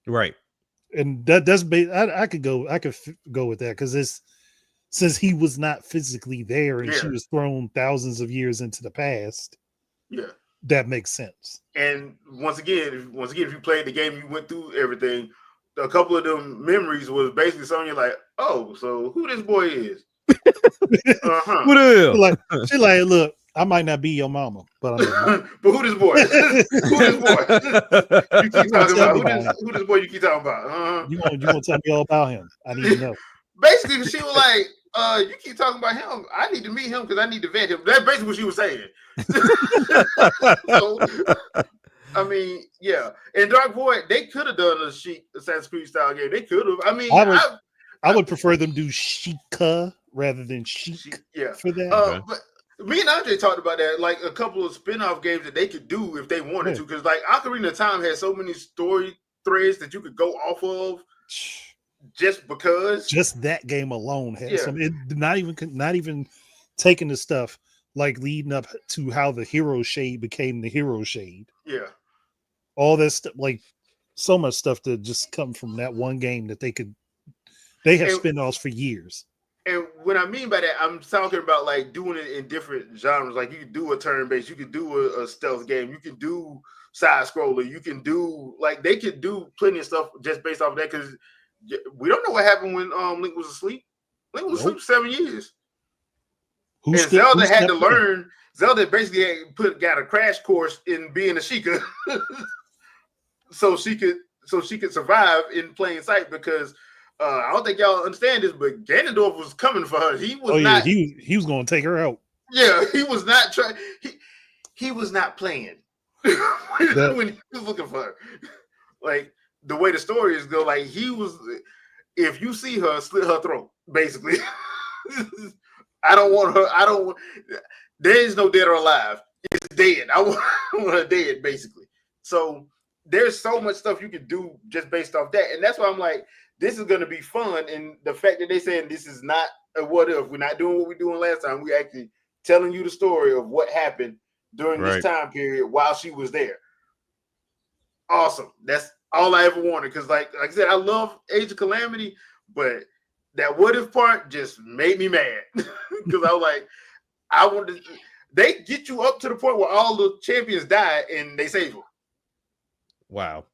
Right. And that's I could go with that because since he was not physically there and she was thrown thousands of years into the past. Yeah. That makes sense. And once again, if you played the game, you went through everything. A couple of them memories was basically Sonya like, oh, so who this boy is? She like, look, I might not be your mama, but but who this boy? Who this boy? You keep talking about who this boy you keep talking about? You gonna tell me all about him? I need to know. Basically, she was like, you keep talking about him. I need to meet him because I need to vet him. That's basically what she was saying. So, I mean, yeah. And Dark Void, they could have done a Sheik Assassin's Creed style game. They could have. I mean, I would prefer them do Sheikah rather than Sheik for that. But me and Andre talked about that, like a couple of spin-off games that they could do if they wanted to, because like Ocarina of Time had so many story threads that you could go off of just because. Just that game alone had some. It not even taking the stuff like leading up to how the Hero Shade became the Hero Shade. Yeah, all that stuff, like so much stuff that just come from that one game that they have spin-offs for years. And what I mean by that, I'm talking about like doing it in different genres. Like you could do a turn-based, you could do a stealth game, you can do side scroller, you can do like they could do plenty of stuff just based off of that, because we don't know what happened when Link was asleep. Link was asleep for 7 years. Zelda had to learn. Zelda basically got a crash course in being a Sheikah, so she could survive in plain sight, because. I don't think y'all understand this, but Ganondorf was coming for her. He was not. He was going to take her out. Yeah, he was not trying. He was not playing when he was looking for her. Like the way the story is go, like he was. If you see her, slit her throat. Basically, I don't want her. I don't. There is no dead or alive. It's dead. I want her dead. Basically, so there's so much stuff you can do just based off that, and that's why I'm like. This is going to be fun, and the fact that they saying this is not a what if, we're not doing what we doing last time. We actually telling you the story of what happened during this time period while she was there. Awesome. That's all I ever wanted, because like I said, I love Age of Calamity, but that what if part just made me mad because I was like, I wanted. They get you up to the point where all the champions die and they save them. Wow.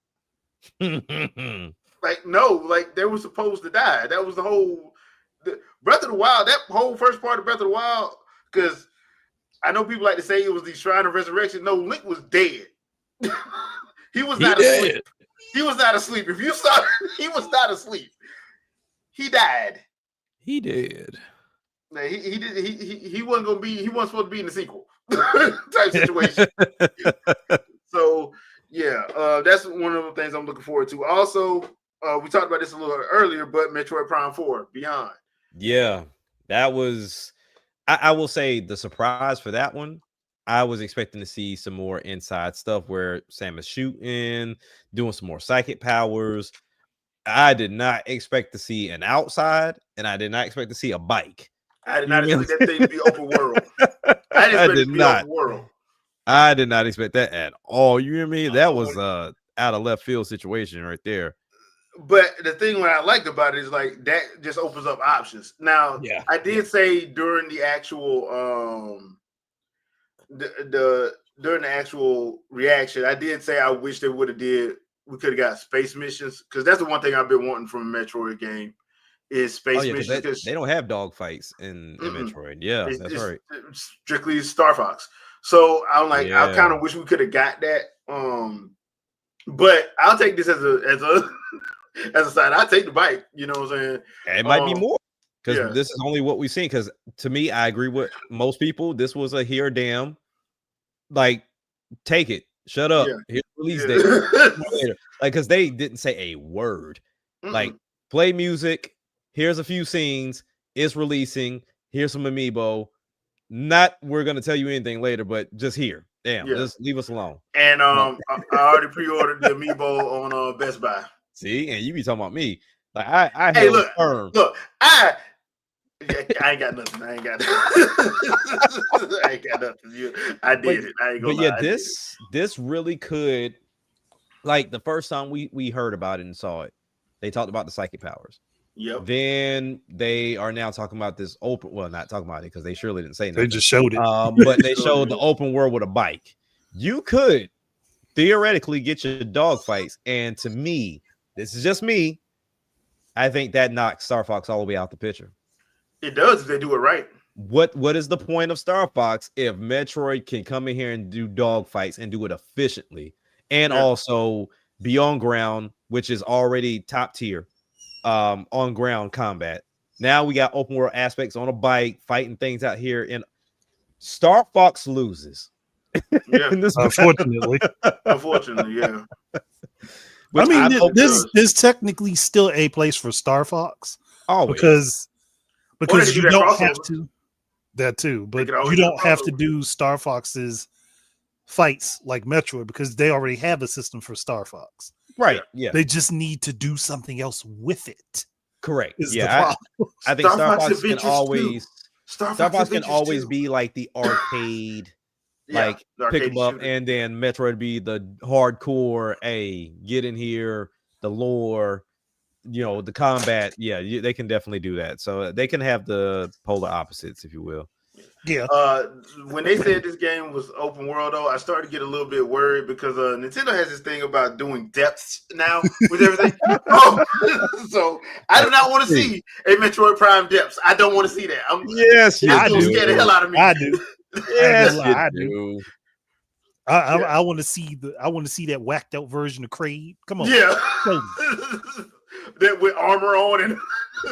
Like, no, like they were supposed to die. That was the whole Breath of the Wild, that whole first part of Breath of the Wild, because I know people like to say it was the Shrine of Resurrection. No, Link was dead. He was not asleep. He was not asleep. If you saw he was not asleep. He died. He did. He wasn't gonna be, he wasn't supposed to be in the sequel type situation. So yeah, that's one of the things I'm looking forward to. Also, we talked about this a little earlier, but Metroid Prime 4 Beyond. Yeah, that was, I will say, the surprise for that one. I was expecting to see some more inside stuff where Sam is shooting, doing some more psychic powers. I did not expect to see an outside, and I did not expect to see a bike. I did not expect that thing to be open world. I did not. Open world. I did not expect that at all. You hear me? That was out of left field situation right there. But the thing what I liked about it is like that just opens up options. Now, I did say during the actual during the actual reaction, I did say I wish they would have we could have got space missions, because that's the one thing I've been wanting from a Metroid game is space missions. They don't have dog fights in Metroid. Yeah, that's right. Strictly Star Fox. So I'm like, I kind of wish we could have got that. But I'll take this as a side. I'll take the bike. You know what I'm saying? It might be more, because this is only what we've seen. Because to me, I agree with most people. This was a here damn, like, take it, shut up. Here's release date. Like, because they didn't say a word. Like, play music. Here's a few scenes. It's releasing. Here's some amiibo. Not we're gonna tell you anything later, but just here. Damn, just leave us alone. And I already pre-ordered the amiibo on Best Buy. See, and you be talking about me. Like I hey, look, I ain't got nothing. I ain't got nothing. I did it. I ain't gonna lie. Yeah, this really could, like, the first time we heard about it and saw it, they talked about the psychic powers. Yep. Then they are now talking about this open. Well, not talking about it because they surely didn't say nothing. They just showed it. But they showed the open world with a bike. You could theoretically get your dog fights, and to me, this is just me, I think that knocks Star Fox all the way out the picture. It does if they do it right. what is the point of Star Fox if Metroid can come in here and do dog fights and do it efficiently, and also be on ground, which is already top tier, on ground combat. Now we got open world aspects on a bike, fighting things out here, and Star Fox loses. Yeah, unfortunately. Yeah. I mean, there's technically still a place for Star Fox. Always. Because you don't have to. That too, but you don't have to do Star Fox's fights like Metroid because they already have a system for Star Fox. Right. Yeah. They just need to do something else with it. Correct. Yeah. I think Star Fox can always Star Fox can always be like the arcade, like pick them up, and then Metroid be the hardcore. Get in here, the lore, the combat. Yeah, they can definitely do that. So they can have the polar opposites, if you will. Yeah. When they said this game was open world, though, I started to get a little bit worried because Nintendo has this thing about doing depths now with everything. So I do not want to see a Metroid Prime depths. I don't want to see that. Yes, I do. Scare the hell out of me. I do. Yes, I do. I want to see that whacked out version of Kraid. Come on. Yeah. That with armor on and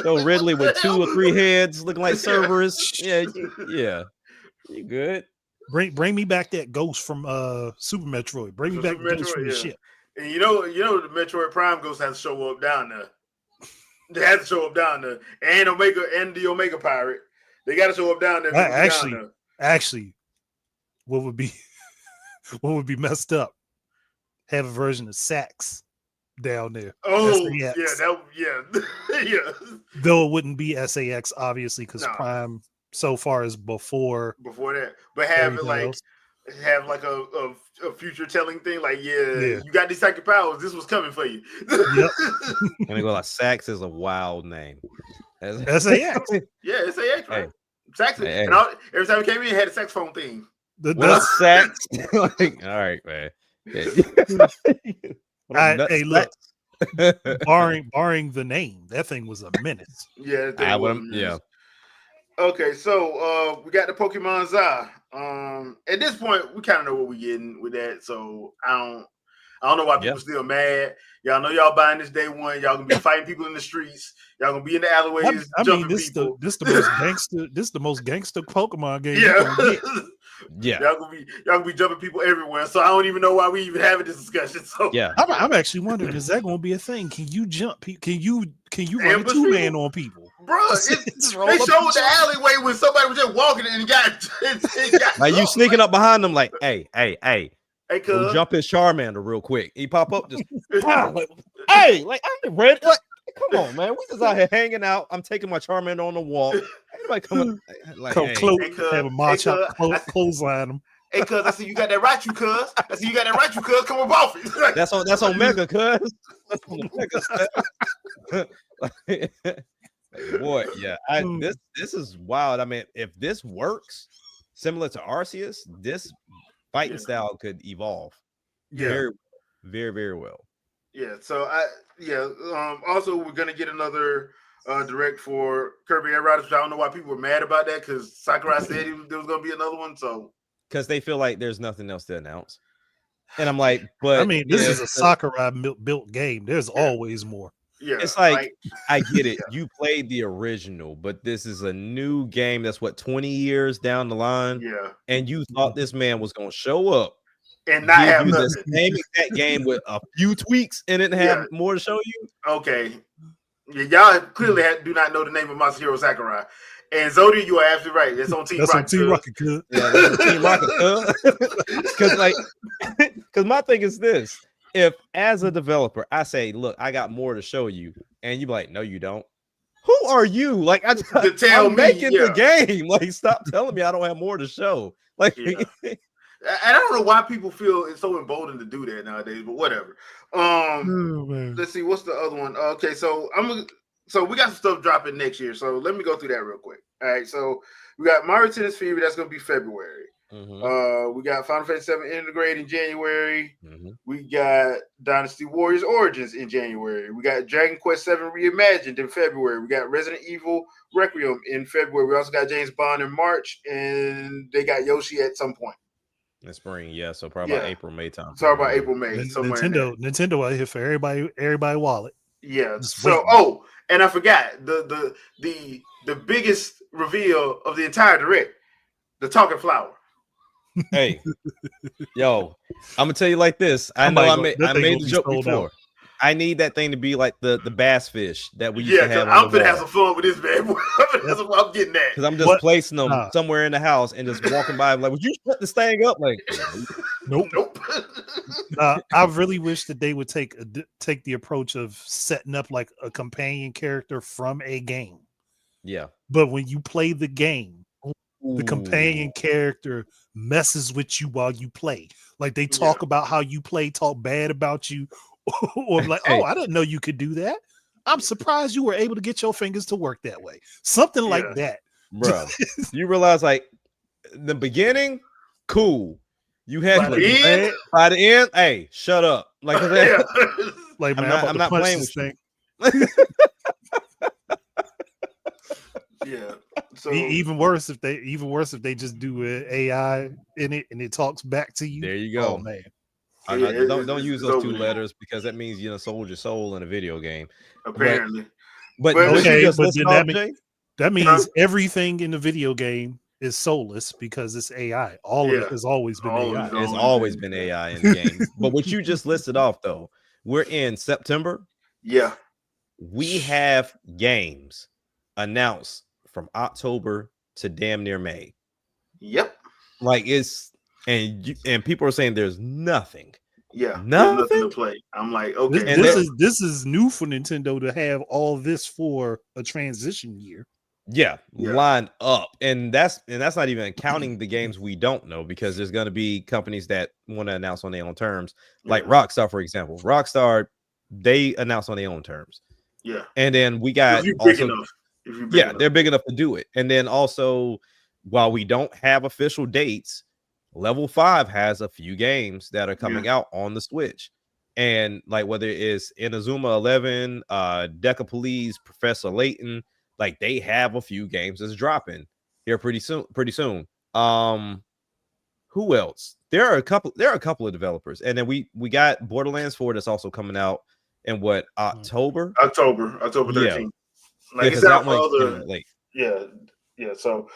so Ridley with 2 or 3 heads looking like Cerberus. Yeah. You good? Bring me back that ghost from Super Metroid. Bring me back Ghost from the ship. And you know the Metroid Prime ghost has to show up down there. They have to show up down there. And the Omega Pirate. They gotta show up down there. Actually, what would be messed up? Have a version of Sax down there. Oh, SAX. yeah. Though it wouldn't be SAX, obviously, because Prime so far is before that. But have it like have like a future telling thing, like you got these psychic powers. This was coming for you. Yep. And they go like Sax is a wild name. SAX. Yeah, SAX, right? Sax. Hey. And every time we came in, it had a saxophone theme. That's Sax. Like, all right, man. Hey, look. barring the name, that thing was a menace. Yeah, yeah. Okay, so we got the Pokemon Za. At this point, we kind of know what we're getting with that. So I don't know why people still mad. Y'all know y'all buying this day one. Y'all gonna be fighting people in the streets. Y'all gonna be in the alleyways. This the most gangster Pokemon game. Yeah. Y'all gonna be jumping people everywhere. So I don't even know why we even having this discussion. So yeah, I'm actually wondering, is that gonna be a thing? Can you jump? Can you run a 2-man on people? Bro, they showed the alleyway when somebody was just walking and got like you sneaking up behind them, like, hey, cuz jump his Charmander real quick. He pop up, just like, hey, like I ain't ready. Like, come on, man. We just out here hanging out. I'm taking my Charmander on the walk. Anybody coming? Like, have a mod chop, clothesline them. Hey, cuz, I see you got that right, you cuz. Come on, off it. That's Omega, cuz. That's on Omega. Boy, yeah. This is wild. I mean, if this works, similar to Arceus, this fighting style could evolve. Yeah, very, very, very well. Yeah. So also, we're gonna get another direct for Kirby Air Riders. I don't know why people were mad about that because Sakurai said there was gonna be another one. So because they feel like there's nothing else to announce, and I'm like, but I mean, this is a Sakurai built game. There's always more. Yeah, it's like I get it. You played the original, but this is a new game that's 20 years down the line. Yeah, and you thought this man was gonna show up and not have the same exact game with a few tweaks and it have more to show you. Okay, y'all clearly do not know the name of Masahiro Sakurai. And Zodi, you are absolutely right. It's on Team Rocket. That's on Team Rocket, good. Yeah, that's on Team Rocket, because my thing is this. If as a developer, I say, look, I got more to show you, and you be like, no, you don't. Who are you? Like, I'm making the game. Like, stop telling me I don't have more to show. Like, and I don't know why people feel it's so emboldened to do that nowadays, but whatever. Let's see, what's the other one? Okay, so we got some stuff dropping next year. So let me go through that real quick. All right, so we got Mario Tennis Fever. That's going to be February. We got Final Fantasy VII Integrate in January. We got Dynasty Warriors Origins in January. We got Dragon Quest VII Reimagined in February. We got Resident Evil Requiem in February. We also got James Bond in March, and they got Yoshi at some point. In spring, yeah. So probably about April, May time. Sorry about April, May. Nintendo out here for everybody wallet. Yeah. So, and I forgot the biggest reveal of the entire direct, the talking flower. Hey, yo, I'm gonna tell you like this. I know I made the joke before. I need that thing to be like the bass fish that we used to have. I'm gonna have some fun with this, man. I'm getting that because I'm just placing them somewhere in the house and just walking by. Like, would you put this thing up? Like, nope. I really wish that they would take the approach of setting up like a companion character from a game. Yeah, but when you play the game, the companion character messes with you while you play. Like they talk about how you play, talk bad about you, or like, oh, I didn't know you could do that. I'm surprised you were able to get your fingers to work that way. Something like that. Bro, you realize like the beginning, cool. You had by the end, hey, shut up. Like, like man, I'm not playing with you. Yeah. So even worse if they just do an AI in it and it talks back to you. There you go. Oh man. Don't use those two letters because that means you sold your soul in a video game. Apparently. But that means everything in the video game is soulless because it's AI. All of it has always been AI. It's always been AI in the game. But what you just listed off though, we're in September. Yeah. We have games announced from October to damn near May. Yep. Like it's and people are saying there's nothing. Yeah, nothing to play. I'm like, okay. This is new for Nintendo to have all this for a transition year. Yeah, line up, and that's not even counting the games we don't know because there's going to be companies that want to announce on their own terms, like Rockstar, for example. Rockstar, they announce on their own terms. Yeah, and then we got they're big enough to do it, and then also while we don't have official dates. Level 5 has a few games that are coming out on the Switch, and like whether it's Inazuma 11, Decapolis, Professor Layton, like they have a few games that's dropping here pretty soon. Who else? There are a couple of developers, and then we got Borderlands 4 that's also coming out in October 13th. Like it's out for other late. Yeah. So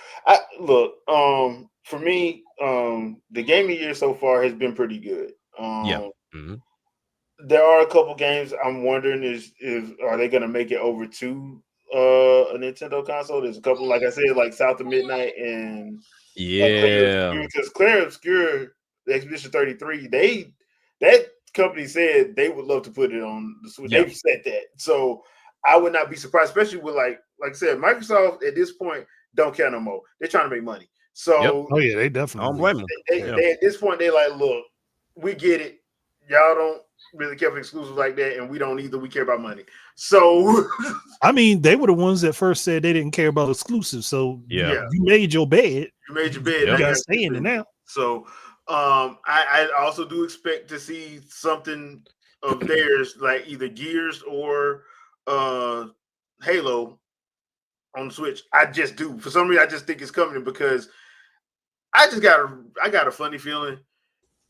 for me, the gaming year so far has been pretty good. There are a couple games I'm wondering are they going to make it over to a Nintendo console? There's a couple, like I said, like South of Midnight and because Clair Obscur, the Expedition 33, that company said they would love to put it on the Switch. They've said that, so I would not be surprised, especially with like I said, Microsoft at this point don't care no more. They're trying to make money. So they definitely. I don't blame them. They at this point they're like, look, we get it. Y'all don't really care for exclusives like that, and we don't either. We care about money. So I mean, they were the ones that first said they didn't care about exclusives. So you made your bed. You made your bed. You got to stay in it now. So I also do expect to see something of theirs, like either Gears or Halo on the Switch. I just do. For some reason, I just think it's coming because I got a funny feeling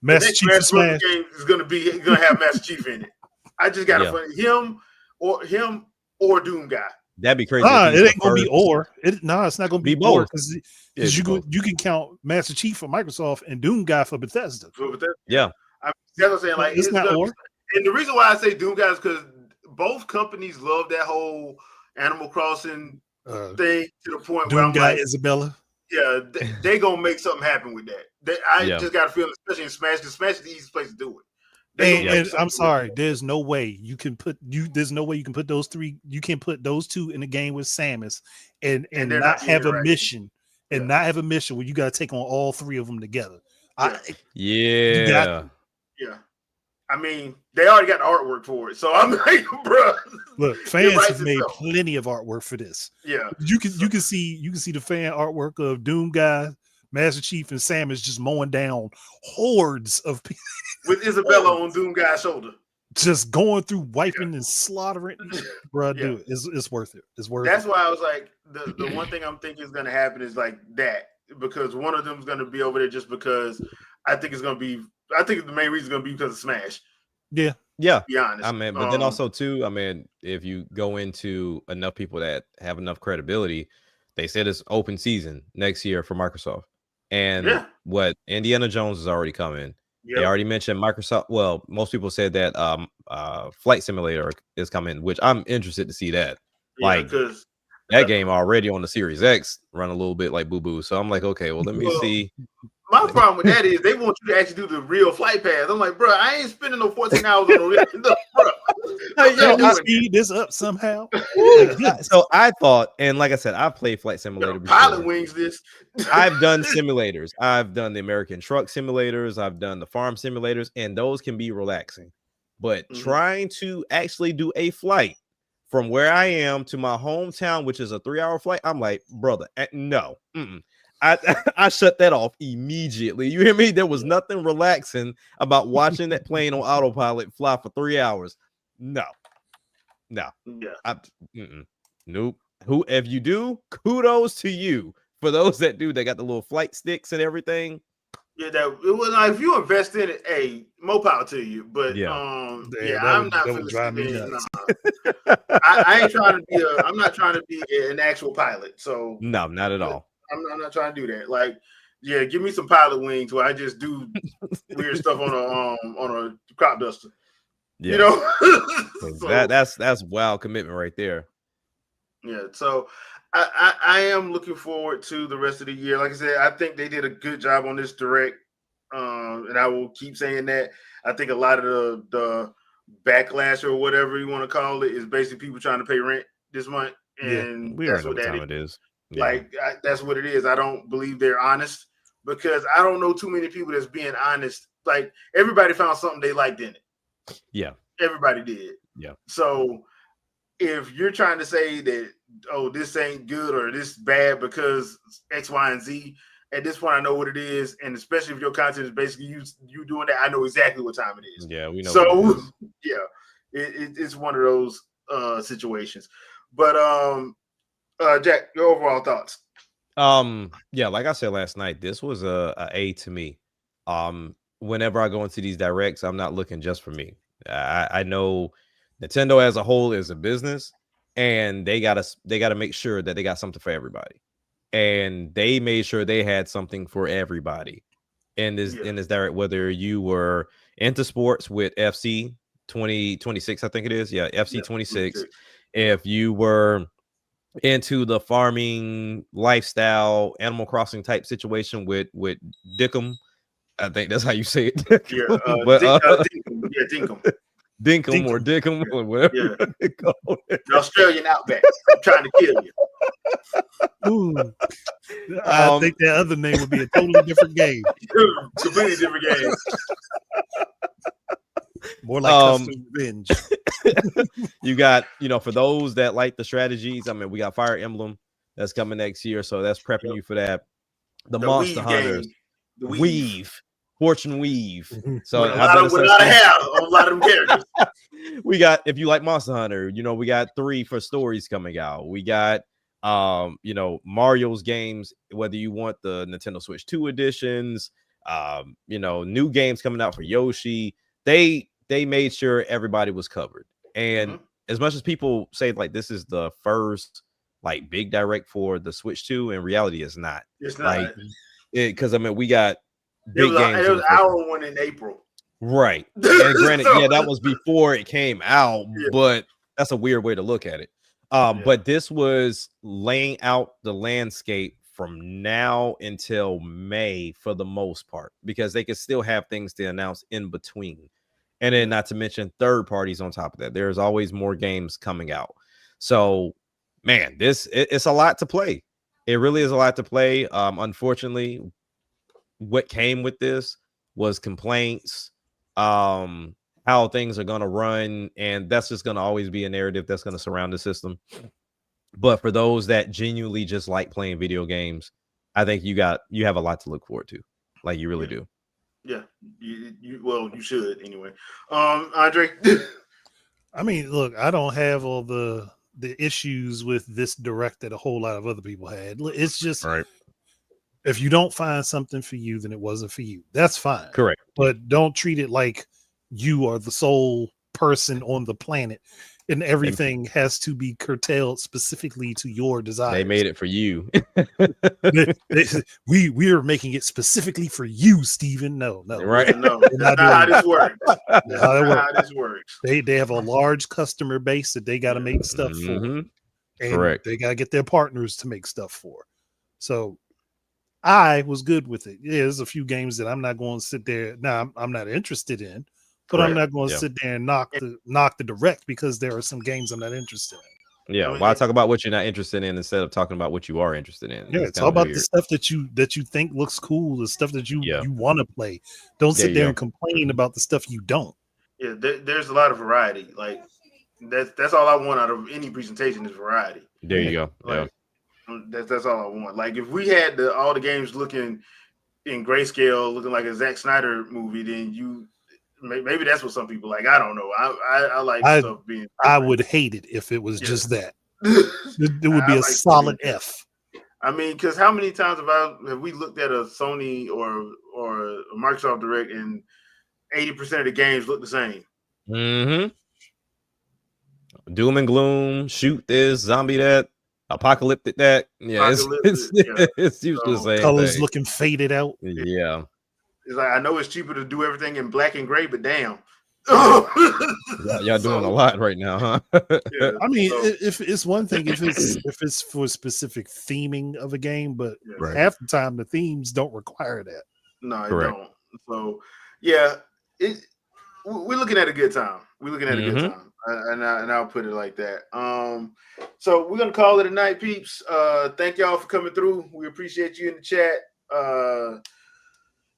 Master Chief game is gonna have Master Chief in it. I just got a funny him or Doom Guy. That'd be crazy. It ain't gonna be it's not gonna be both because you can count Master Chief for Microsoft and Doom Guy for Bethesda. Yeah, that's what I'm saying. Like it's not or. And the reason why I say Doom Guy is because both companies love that whole Animal Crossing thing to the point Doom where I'm Guy like, Isabella. Yeah, they gonna make something happen with that. I just got a feeling, especially in Smash, because Smash is the easiest place to do it. And I'm sorry, there's no way you can put those three. You can put those two in a game with Samus and not have a mission not have a mission where you got to take on all three of them together. Yeah. I mean, they already got the artwork for it, so I'm like, bro. Look, fans have made plenty of artwork for this. Yeah, you can see the fan artwork of Doom Guy Master Chief and Sam is just mowing down hordes of people. With Isabella on Doom Guy's shoulder. Just going through wiping and slaughtering. Bro, Yeah. dude, it's worth it. It's worth That's it. why I was like, the one thing I'm thinking is going to happen is like that. Because one of them is going to be over there just because I think it's going to be, I think the main reason is going to be because of Smash. Yeah. Yeah. To be honest. I mean, but then also too, I mean, if you go into enough people that have enough credibility, they said it's open season next year for Microsoft. And what Indiana Jones is already coming. Yep. They already mentioned Microsoft. Well, most people said that Flight Simulator is coming, which I'm interested to see that. Yeah, like that game already on the Series X run a little bit like boo boo. So I'm like, okay, well, let me see. My problem with that is they want you to actually do the real flight path. I'm like, bro, I ain't spending no 14 hours on the real. Bro, speed this up somehow. So I thought, and like I said, I've played Flight Simulator before. Pilot Wings this. I've done simulators. I've done the American truck simulators. I've done the farm simulators, and those can be relaxing. But trying to actually do a flight from where I am to my hometown, which is a 3-hour flight, I'm like, brother, no. I shut that off immediately. You hear me? There was nothing relaxing about watching that plane on autopilot fly for 3 hours. No. Yeah. Nope. Who, if you do, kudos to you. For those that do, they got the little flight sticks and everything. Yeah, that it was like if you invest in it, hey, more power to you. But I'm not gonna drive me nuts. I ain't trying to be I'm not trying to be an actual pilot. So no, not at all. I'm not trying to do that. Like, yeah, give me some pilot wings where I just do weird stuff on a crop duster. Yeah. You know, so that's wild commitment right there. Yeah, so I am looking forward to the rest of the year. Like I said, I think they did a good job on this direct, and I will keep saying that. I think a lot of the backlash or whatever you want to call it is basically people trying to pay rent this month, and we already know what time it is. Yeah. Like that's what it is. I don't believe they're honest because I don't know too many people that's being honest. Like everybody found something they liked in it. Yeah, everybody did. Yeah. So if you're trying to say that, oh, this ain't good or this bad because X, Y, and Z, at this point I know what it is, and especially if your content is basically you doing that, I know exactly what time it is. Yeah, we know. So yeah, it's one of those situations. But Jack, your overall thoughts? Yeah, like I said last night, this was a to me. Whenever I go into these directs, I'm not looking just for me. I know Nintendo as a whole is a business, and they gotta make sure that they got something for everybody. And they made sure they had something for everybody in this direct, whether you were into sports with FC 2026, I think it is. Yeah, FC 26. If you were into the farming lifestyle, Animal Crossing type situation with Dickum. I think that's how you say it. Dinkum. Dinkum or Dickum or whatever. The Australian outback. I'm trying to kill you. Ooh. I think that other name would be a totally different game. Completely different game. More like custom revenge. You got, for those that like the strategies, I mean, we got Fire Emblem that's coming next year, so that's prepping you for that. The Monster Hunters, the Weave. Fortune Weave. So with a lot of them characters. We got, if you like Monster Hunter, we got 3 for stories coming out. We got Mario's games, whether you want the Nintendo Switch 2 editions, new games coming out for Yoshi. They made sure everybody was covered. And as much as people say like this is the first like big direct for the Switch 2, in reality it's not. It's not. Because we got big games. It was our one in April. Right. And granted, that was before it came out, but that's a weird way to look at it. But this was laying out the landscape from now until May for the most part, because they could still have things to announce in between. And then not to mention third parties on top of that. There's always more games coming out. So, man, it's a lot to play. It really is a lot to play. Unfortunately, what came with this was complaints, how things are going to run, and that's just going to always be a narrative that's going to surround the system. But for those that genuinely just like playing video games, I think you have a lot to look forward to. Like you really do. Yeah, you should anyway. Andre. I mean, look, I don't have all the issues with this direct that a whole lot of other people had. It's just right. If you don't find something for you, then it wasn't for you. That's fine. Correct. But don't treat it like you are the sole person on the planet and everything has to be curtailed specifically to your desires. They made it for you. we are making it specifically for you, Steven. No. Right. No, that's not how this works. That's not how this works. They have a large customer base that they got to make stuff for. And correct. They got to get their partners to make stuff for. So I was good with it. Yeah, there's a few games that I'm not going to sit there. Now I'm not interested in, but correct. I'm not going to sit there and knock the direct because there are some games I'm not interested in. Yeah, why talk about what you're not interested in instead of talking about what you are interested in? Yeah, talk about the stuff that you think looks cool, the stuff that you want to play. Don't sit there and complain about the stuff you don't. Yeah, there's a lot of variety. Like that's all I want out of any presentation is variety. There you go. Like, that's all I want. Like if we had all the games looking in grayscale, looking like a Zack Snyder movie, then maybe that's what some people like. I don't know. I like stuff being different. I would hate it if it was just that. It would be a solid F. I mean, because how many times have we looked at a Sony or a Microsoft Direct and 80% of the games look the same? Mm-hmm. Doom and gloom, shoot this, zombie that, apocalyptic that. Yeah, it's usually the same colors thing. Looking faded out. Yeah. It's like, I know it's cheaper to do everything in black and gray, but damn. Y'all doing a lot right now, huh? Yeah, I mean, if it's one thing if it's for specific theming of a game, but half the time the themes don't require that. No, it don't. So yeah, we're looking at a good time. We're looking at a good time. And I'll put it like that. So we're gonna call it a night, peeps. Thank y'all for coming through. We appreciate you in the chat.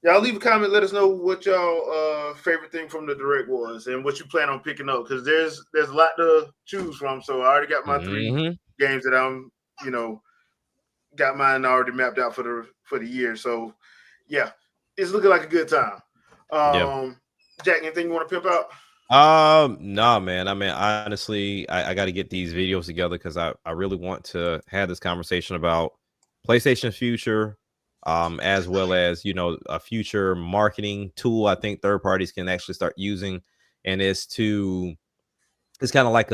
Y'all leave a comment. Let us know what y'all favorite thing from the direct was and what you plan on picking up, because there's a lot to choose from. So I already got my 3 games that I'm got mine already mapped out for the year. So yeah, it's looking like a good time. Jack, anything you want to pimp out? No, man. I mean, honestly, I got to get these videos together because I really want to have this conversation about PlayStation's future, as well as a future marketing tool I think third parties can actually start using, and it's kind of like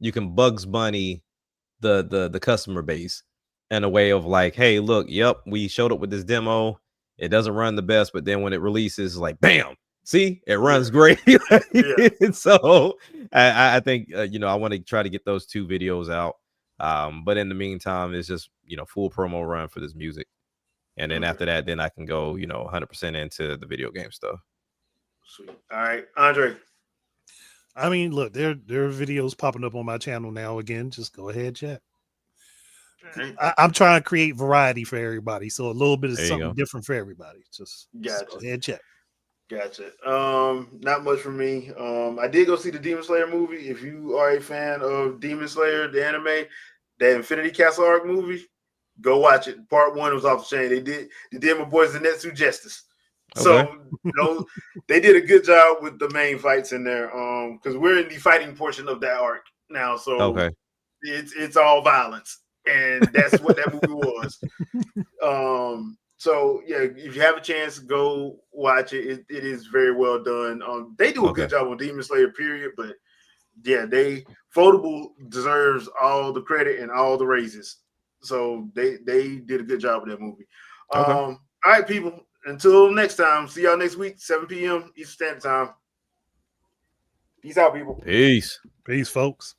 you can Bugs Bunny the customer base in a way of like, hey, look, we showed up with this demo. It doesn't run the best, but then when it releases, like, bam. See, it runs great. So I think, I want to try to get those 2 videos out. But in the meantime, it's just, full promo run for this music. And then after that, then I can go, 100% into the video game stuff. Sweet. All right, Andre. I mean, look, there are videos popping up on my channel now again. Just go ahead, chat. Right. I'm trying to create variety for everybody. So a little bit of something different for everybody. Just go ahead, chat. Gotcha. Not much for me. I did go see the Demon Slayer movie. If you are a fan of Demon Slayer, the anime, that Infinity Castle arc movie, go watch it. Part 1 was off the chain. They did my boys Zenitsu justice. Okay. So they did a good job with the main fights in there. Because we're in the fighting portion of that arc now. So it's all violence. And that's what that movie was. So yeah, if you have a chance, go watch it. It is very well done. They do a good job on Demon Slayer, period. But yeah, Foldable deserves all the credit and all the raises. So they did a good job with that movie. All right, people. Until next time, see y'all next week, 7 p.m. Eastern Standard Time. Peace out, people. Peace, folks.